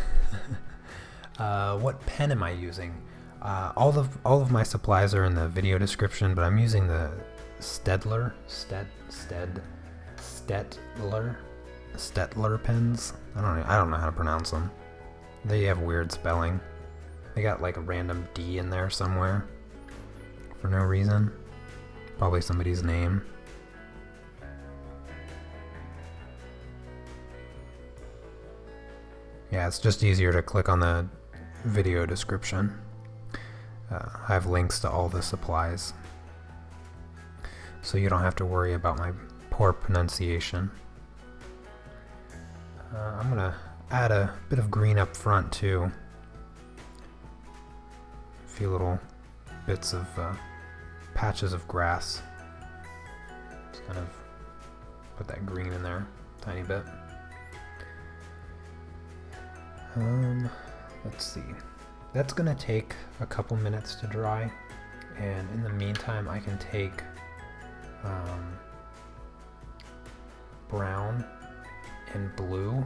What pen am I using? All of my supplies are in the video description, but I'm using the Stettler pens. I don't know how to pronounce them. They have weird spelling. They got like a random D in there somewhere for no reason. Probably somebody's name. Yeah, it's just easier to click on the video description. I have links to all the supplies, so you don't have to worry about my poor pronunciation. I'm gonna add a bit of green up front too. A few little bits of patches of grass. Just kind of put that green in there, tiny bit. Let's see. That's gonna take a couple minutes to dry, and in the meantime I can take brown and blue,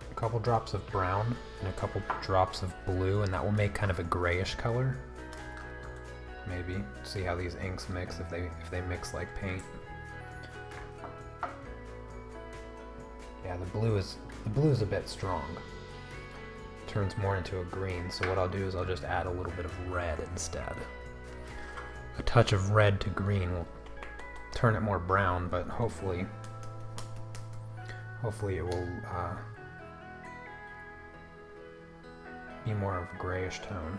a couple drops of brown and a couple drops of blue, and that will make kind of a grayish color. Maybe see how these inks mix, if they mix like paint. Yeah, the blue is a bit strong. Turns more into a green, so what I'll do is I'll just add a little bit of red instead. A touch of red to green will turn it more brown, but hopefully it will be more of a grayish tone.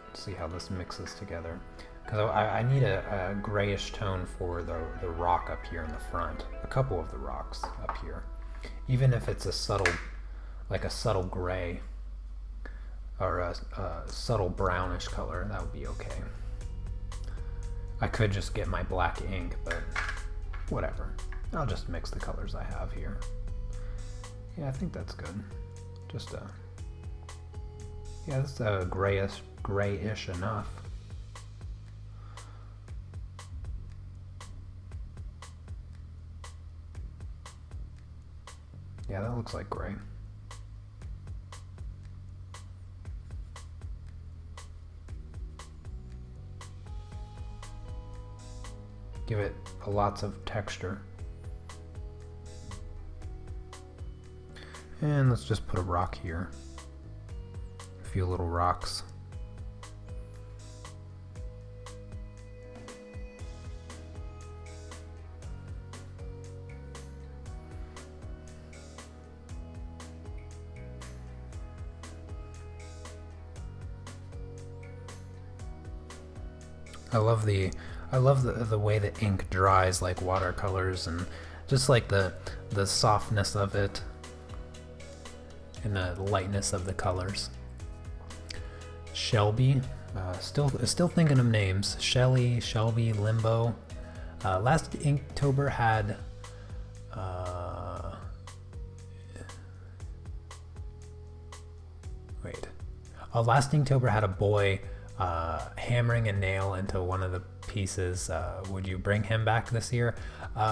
Let's see how this mixes together. Because I need a grayish tone for the rock up here in the front. A couple of the rocks up here. Even if it's a subtle, like a subtle gray or a subtle brownish color, that would be okay. I could just get my black ink, but whatever. I'll just mix the colors I have here. Yeah, I think that's good. Just yeah, that's grayish enough. Yeah, that looks like gray. Give it lots of texture. And let's just put a rock here. A few little rocks. I love the way the ink dries like watercolors, and just like the softness of it and the lightness of the colors. Shelby, still thinking of names. Shelby, Limbo. Last Inktober had last Inktober had a boy hammering a nail into one of the pieces. Would you bring him back this year?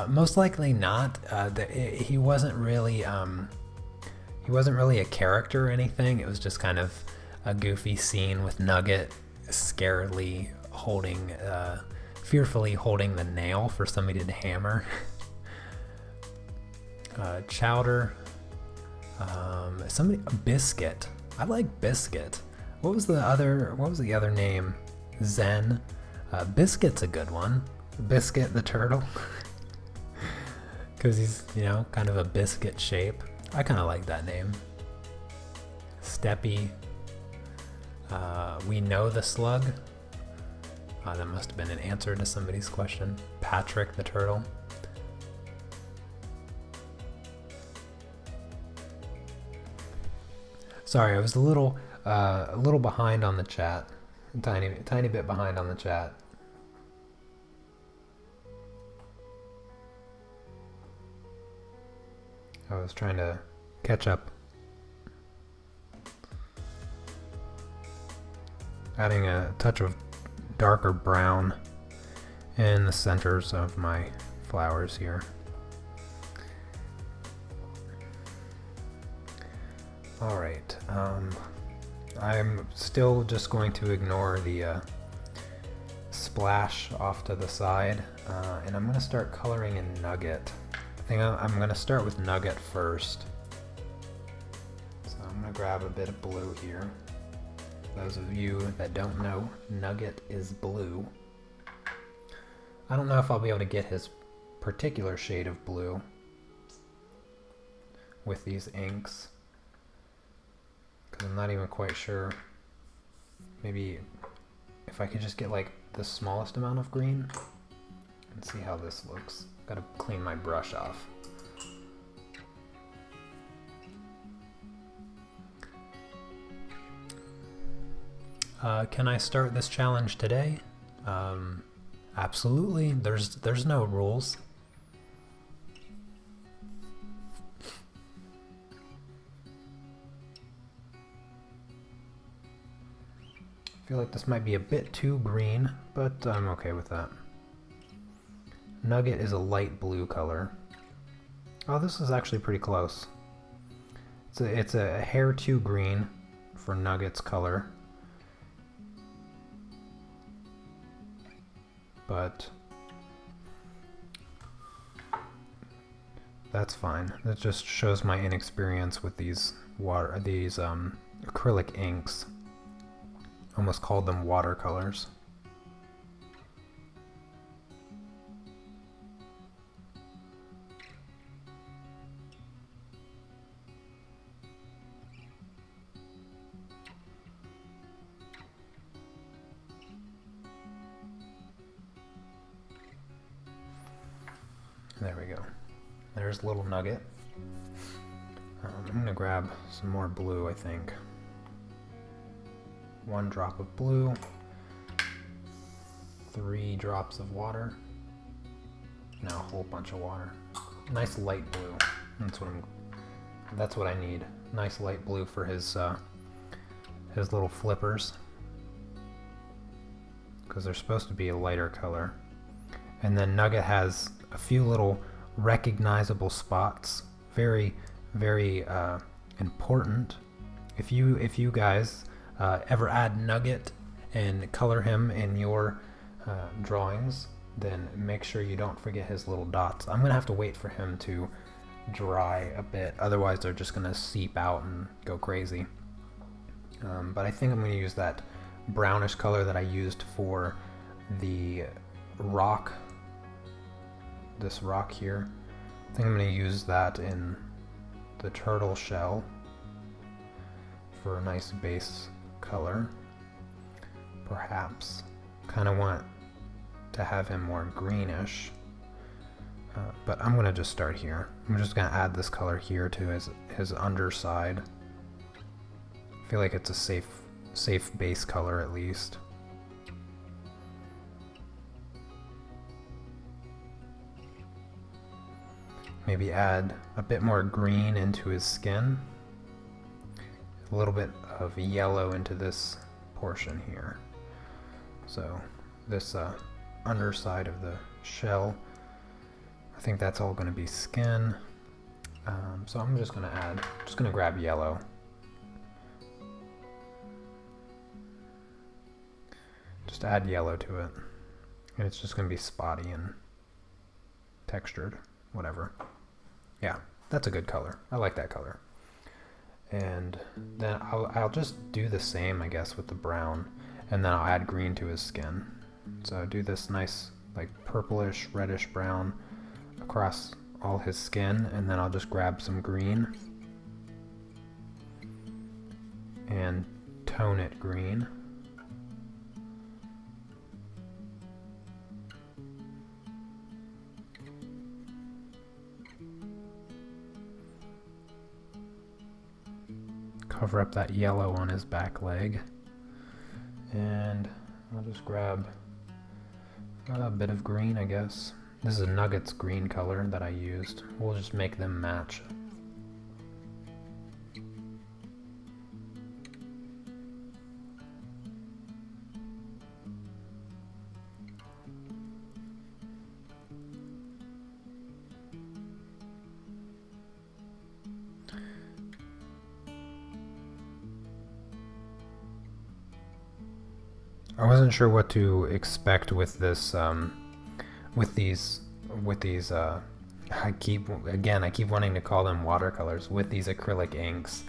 Most likely not. He wasn't really a character or anything. It was just kind of a goofy scene with Nugget scarily holding, fearfully holding the nail for somebody to hammer. Chowder. Biscuit. I like Biscuit. What was the other name? Zen. Biscuit's a good one. Biscuit the turtle. Because he's, kind of a biscuit shape. I kind of like that name. Steppy. We know the slug. That must have been an answer to somebody's question. Patrick the turtle. Sorry, I was a little behind on the chat. Tiny bit behind on the chat. I was trying to catch up. Adding a touch of darker brown in the centers of my flowers here. Alright, I'm still just going to ignore the splash off to the side, and I'm going to start coloring in Nugget. I think I'm going to start with Nugget first. So I'm going to grab a bit of blue here. For those of you that don't know, Nugget is blue. I don't know if I'll be able to get his particular shade of blue with these inks. I'm not even quite sure. Maybe if I could just get like the smallest amount of green and see how this looks. Gotta clean my brush off. Can I start this challenge today? Absolutely. There's no rules. I feel like this might be a bit too green, but I'm okay with that. Nugget is a light blue color. Oh, this is actually pretty close. It's a hair too green for Nugget's color. But that's fine. That just shows my inexperience with these acrylic inks. Almost called them watercolors. There we go. There's little Nugget. I'm gonna grab some more blue, I think. 1 drop of blue, 3 drops of water. Now a whole bunch of water. Nice light blue. That's what I need. Nice light blue for his little flippers, because they're supposed to be a lighter color. And then Nugget has a few little recognizable spots. Very, very important. If you guys ever add Nugget and color him in your drawings, then make sure you don't forget his little dots. I'm gonna have to wait for him to dry a bit, otherwise they're just gonna seep out and go crazy. But I think I'm gonna use that brownish color that I used for the rock, this rock here. I think I'm gonna use that in the turtle shell for a nice base color. Perhaps kind of want to have him more greenish, but I'm gonna just start here. I'm just gonna add this color here to his underside. I feel like it's a safe base color at least. Maybe add a bit more green into his skin, a little bit of yellow into this portion here. So this underside of the shell, I think that's all going to be skin. So I'm just going to grab yellow. Just add yellow to it, and it's just going to be spotty and textured, whatever. Yeah, that's a good color. I like that color. And then I'll just do the same, I guess, with the brown, and then I'll add green to his skin. So do this nice, like, purplish, reddish brown across all his skin, and then I'll just grab some green and tone it green. Cover up that yellow on his back leg, and I'll just grab a bit of green, I guess. This is Nugget's green color that I used. We'll just make them match. I wasn't sure what to expect with this, with these, I keep wanting to call them watercolors, with these acrylic inks.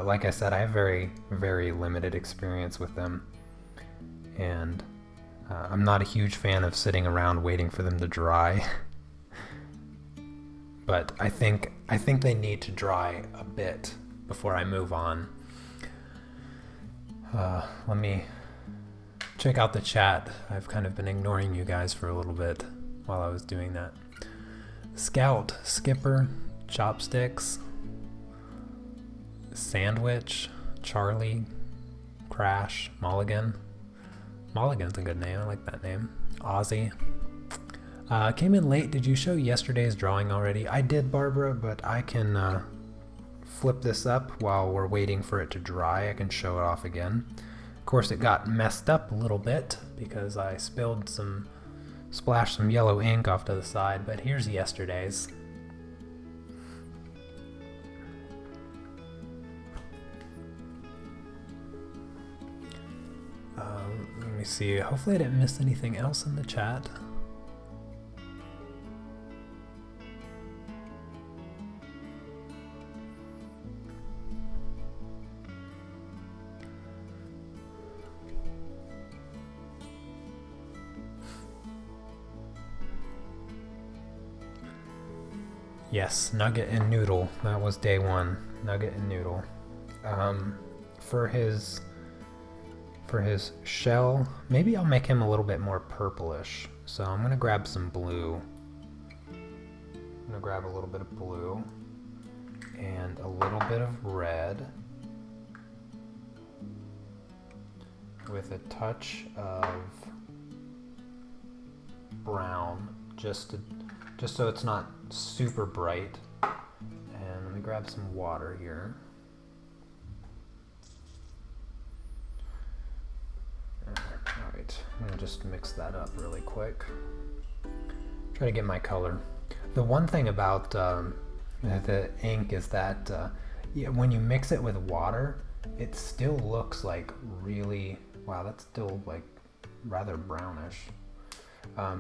Like I said, I have very, very limited experience with them, and I'm not a huge fan of sitting around waiting for them to dry. But I think they need to dry a bit before I move on. Let me check out the chat. I've kind of been ignoring you guys for a little bit while I was doing that. Scout, Skipper, Chopsticks, Sandwich, Charlie, Crash, Mulligan. Mulligan's a good name. I like that name. Ozzy. Came in late. Did you show yesterday's drawing already? I did, Barbara, but I can flip this up while we're waiting for it to dry. I can show it off again. Of course, it got messed up a little bit because I splashed some yellow ink off to the side, but here's yesterday's. Let me see. Hopefully I didn't miss anything else in the chat. Yes, Nugget and Noodle. That was day one. Nugget and Noodle. For his shell, maybe I'll make him a little bit more purplish. So I'm gonna grab some blue I'm gonna grab a little bit of blue and a little bit of red with a touch of brown, just so it's not super bright. And let me grab some water here. Alright, I'm gonna just mix that up really quick. Try to get my color. The one thing about the ink is that yeah, when you mix it with water, it still looks like really, wow, that's still like rather brownish.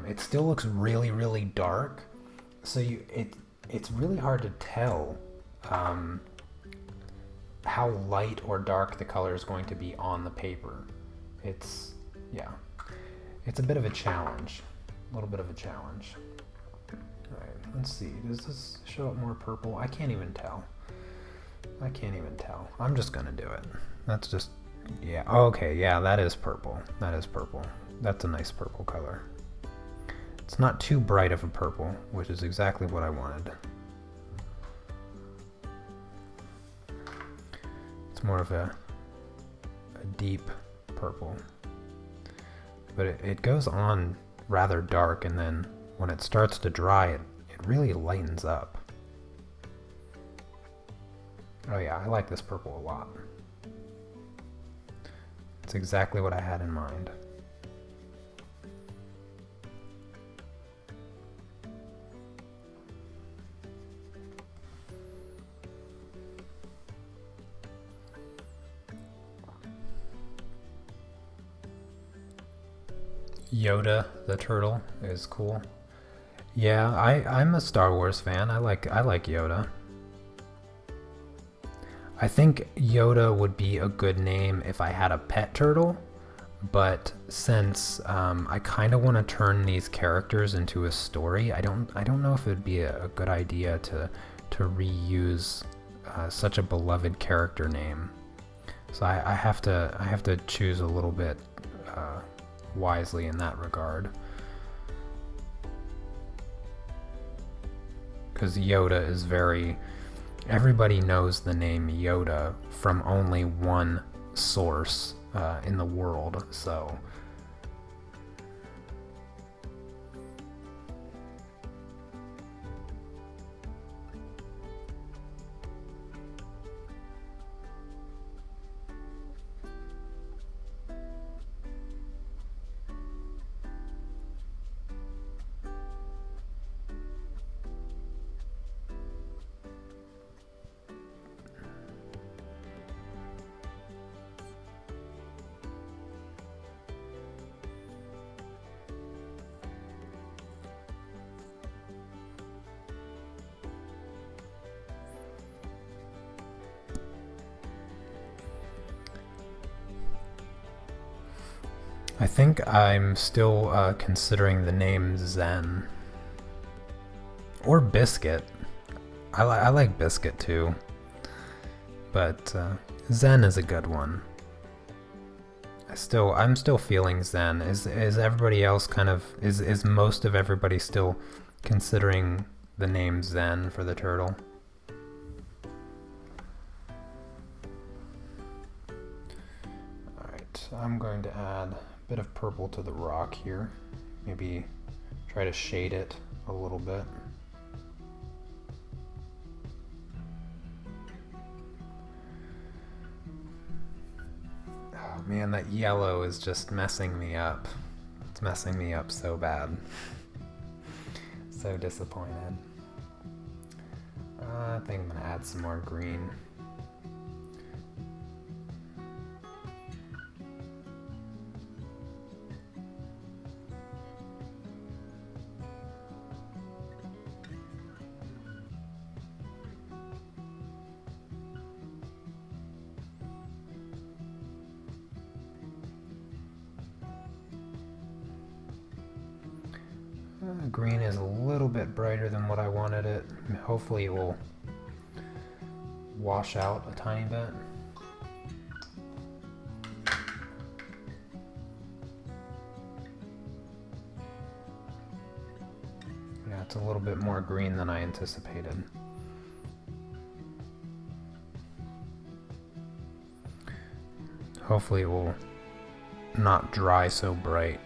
It still looks really, really dark. So it's really hard to tell how light or dark the color is going to be on the paper. It's a bit of a challenge, a little bit of a challenge. All right, let's see. Does this show up more purple? I can't even tell. I can't even tell. I'm just gonna do it. That's just, yeah. Okay, yeah, that is purple. That is purple. That's a nice purple color. It's not too bright of a purple, which is exactly what I wanted. It's more of a deep purple. But it goes on rather dark, and then when it starts to dry, it really lightens up. Oh yeah, I like this purple a lot. It's exactly what I had in mind. Yoda the turtle is cool. Yeah, I'm a Star Wars fan. I like Yoda. I think Yoda would be a good name if I had a pet turtle, but since I kind of want to turn these characters into a story, I don't know if it would be a good idea to reuse such a beloved character name. So I have to choose a little bit wisely in that regard. Because Yoda is everybody knows the name Yoda from only one source in the world, so. I think I'm still considering the name Zen. Or Biscuit. I like Biscuit too. But Zen is a good one. I'm still feeling Zen. Is everybody else kind of, is most of everybody still considering the name Zen for the turtle? Alright, I'm going to add a bit of purple to the rock here. Maybe try to shade it a little bit. Oh man, that yellow is just messing me up. It's messing me up so bad. So disappointed. I think I'm gonna add some more green. Green is a little bit brighter than what I wanted it. Hopefully it will wash out a tiny bit. Yeah, it's a little bit more green than I anticipated. Hopefully it will not dry so bright.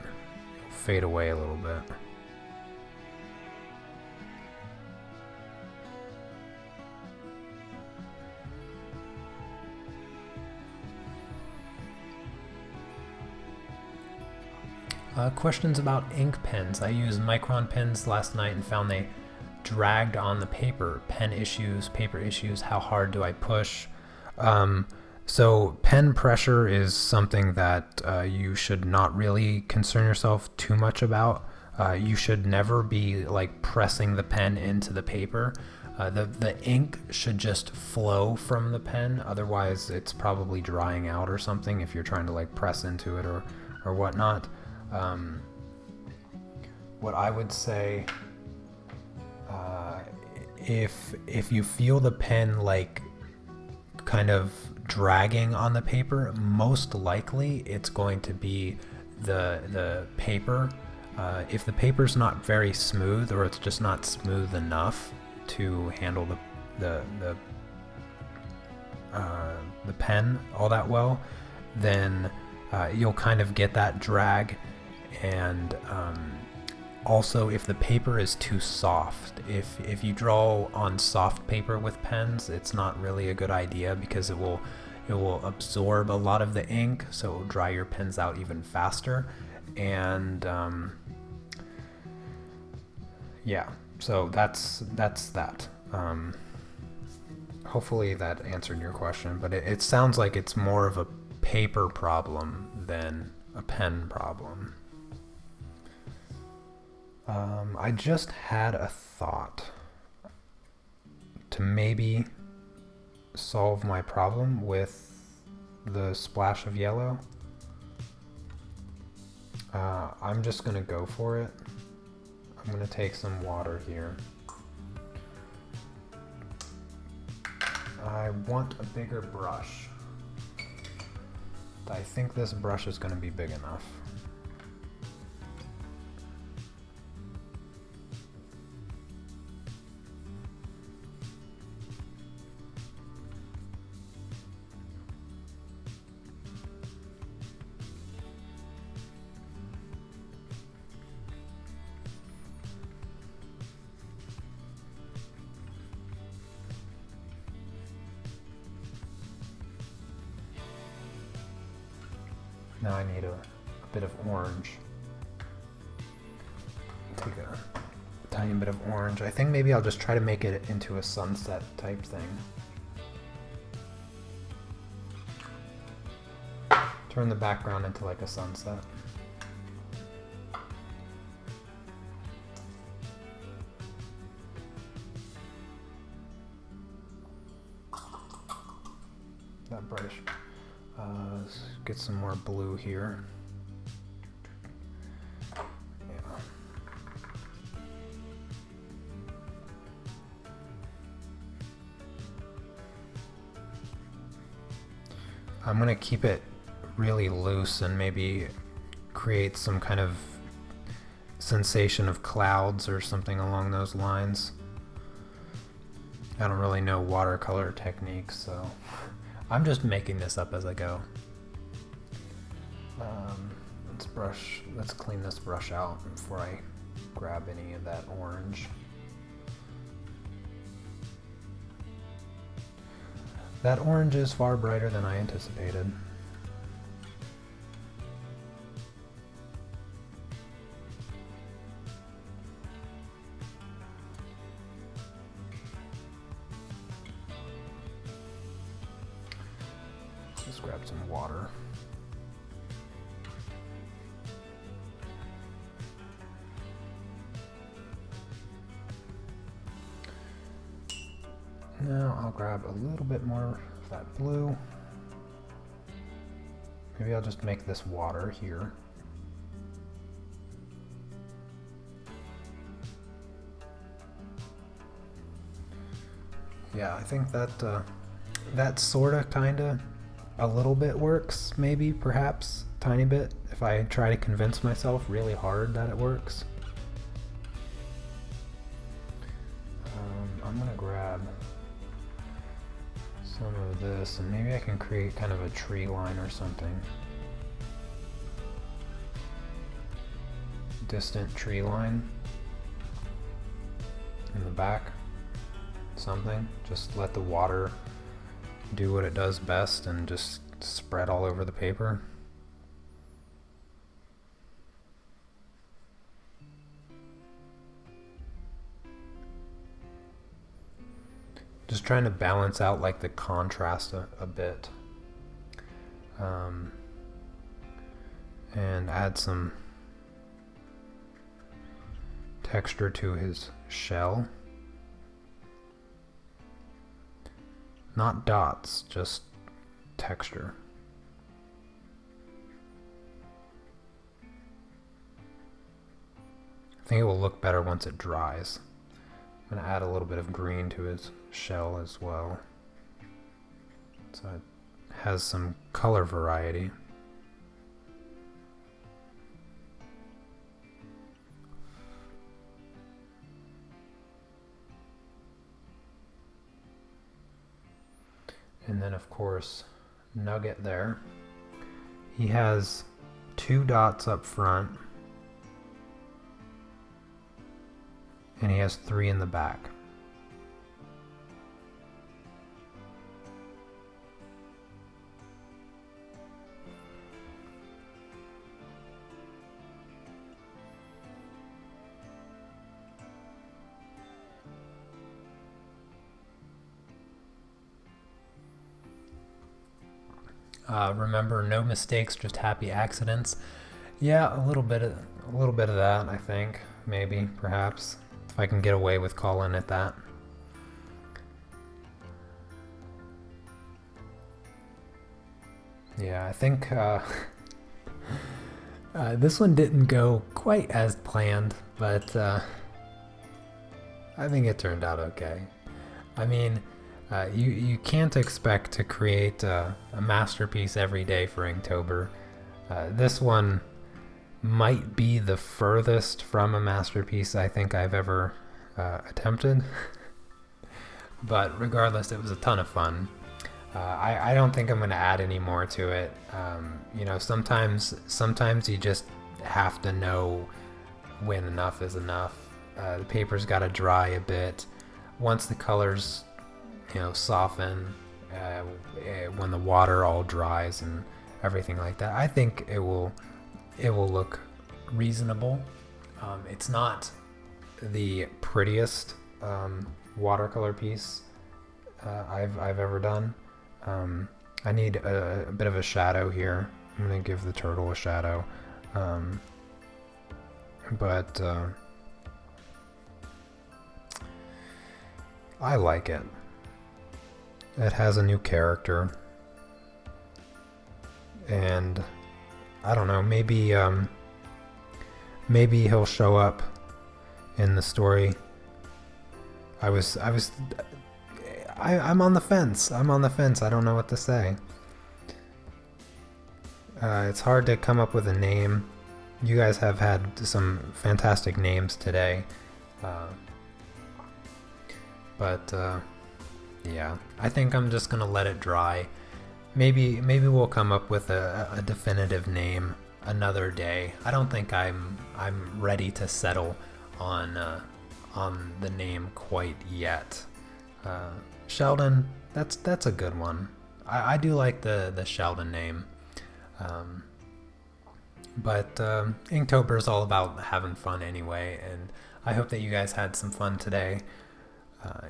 It'll fade away a little bit. Questions about ink pens. I used micron pens last night and found they dragged on the paper. Pen issues, paper issues, how hard do I push? So pen pressure is something that you should not really concern yourself too much about. You should never be like pressing the pen into the paper. The ink should just flow from the pen, otherwise it's probably drying out or something if you're trying to like press into it or whatnot. What I would say, if you feel the pen like kind of dragging on the paper, most likely it's going to be the paper. If the paper's not very smooth, or it's just not smooth enough to handle the pen all that well, then you'll kind of get that drag. And also, if the paper is too soft, if you draw on soft paper with pens, it's not really a good idea because it will absorb a lot of the ink, so it will dry your pens out even faster. And yeah, so that's that. Hopefully that answered your question, but it sounds like it's more of a paper problem than a pen problem. I just had a thought to maybe solve my problem with the splash of yellow. I'm just gonna go for it. I'm gonna take some water here. I want a bigger brush. I think this brush is gonna be big enough. Now I need a bit of orange. Take a tiny bit of orange. I think maybe I'll just try to make it into a sunset type thing. Turn the background into like a sunset. That brightish. Let's get some more blue here. Yeah. I'm gonna keep it really loose and maybe create some kind of sensation of clouds or something along those lines. I don't really know watercolor techniques, so I'm just making this up as I go. Let's clean this brush out before I grab any of that orange. That orange is far brighter than I anticipated. Just grab some water. Now I'll grab a little bit more of that blue. Maybe I'll just make this water here. Yeah, I think that that sorta kinda a little bit works, maybe, perhaps, tiny bit, if I try to convince myself really hard that it works. some of this, and maybe I can create kind of a tree line or something. Distant tree line in the back. Something. Just let the water do what it does best and just spread all over the paper. Just trying to balance out like the contrast a bit. And add some texture to his shell. Not dots, just texture. I think it will look better once it dries. I'm going to add a little bit of green to his shell as well, so it has some color variety. And then of course Nugget there, he has 2 dots up front and he has 3 in the back. Remember, no mistakes, just happy accidents. Yeah, a little bit of that, I think. Maybe, perhaps, if I can get away with calling it that. Yeah, I think this one didn't go quite as planned, but I think it turned out okay. I mean, you can't expect to create a masterpiece every day for Inktober. This one might be the furthest from a masterpiece I think I've ever attempted. But regardless, it was a ton of fun. I don't think I'm going to add any more to it. You know, sometimes you just have to know when enough is enough. The paper's got to dry a bit. Once the colors, you know, soften, when the water all dries and everything like that, I think it will look reasonable. It's not the prettiest watercolor piece I've ever done. I need a bit of a shadow here. I'm gonna give the turtle a shadow, but I like it. It has a new character, and I don't know, maybe he'll show up in the story. I'm on the fence. I don't know what to say. It's hard to come up with a name. You guys have had some fantastic names today. But yeah, I think I'm just gonna let it dry. Maybe we'll come up with a definitive name another day. I don't think I'm ready to settle on the name quite yet. Sheldon, that's a good one. I do like the Sheldon name. But Inktober is all about having fun anyway, and I hope that you guys had some fun today.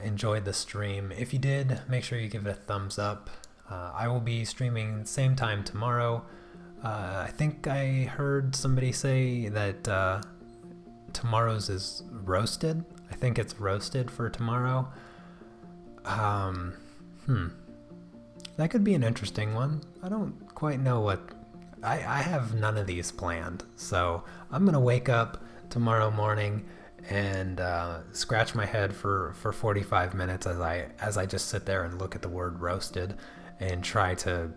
Enjoyed the stream. If you did, make sure you give it a thumbs up. I will be streaming same time tomorrow. I think I heard somebody say that tomorrow's is roasted. I think it's roasted for tomorrow. That could be an interesting one. I don't quite know what... I have none of these planned, so I'm gonna wake up tomorrow morning and scratch my head for 45 minutes as I just sit there and look at the word roasted and try to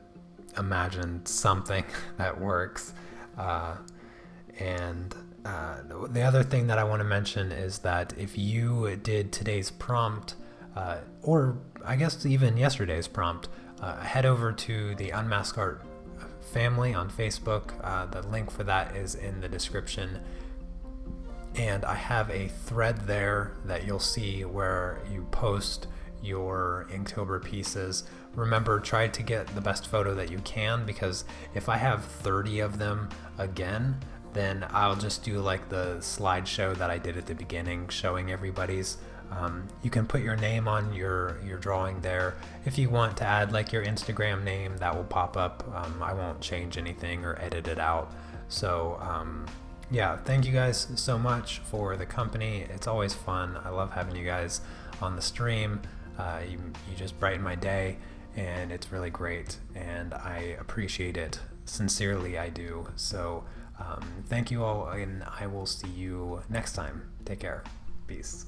imagine something that works. And the other thing that I want to mention is that if you did today's prompt, or I guess even yesterday's prompt, head over to the Unmasked Art family on Facebook. The link for that is in the description. And I have a thread there that you'll see where you post your Inktober pieces. Remember, try to get the best photo that you can, because if I have 30 of them again, then I'll just do like the slideshow that I did at the beginning, showing everybody's. You can put your name on your drawing there. If you want to add like your Instagram name, that will pop up. I won't change anything or edit it out. So yeah, thank you guys so much for the company. It's always fun. I love having you guys on the stream. You just brighten my day, and it's really great, and I appreciate it. Sincerely, I do. So thank you all, and I will see you next time. Take care. Peace.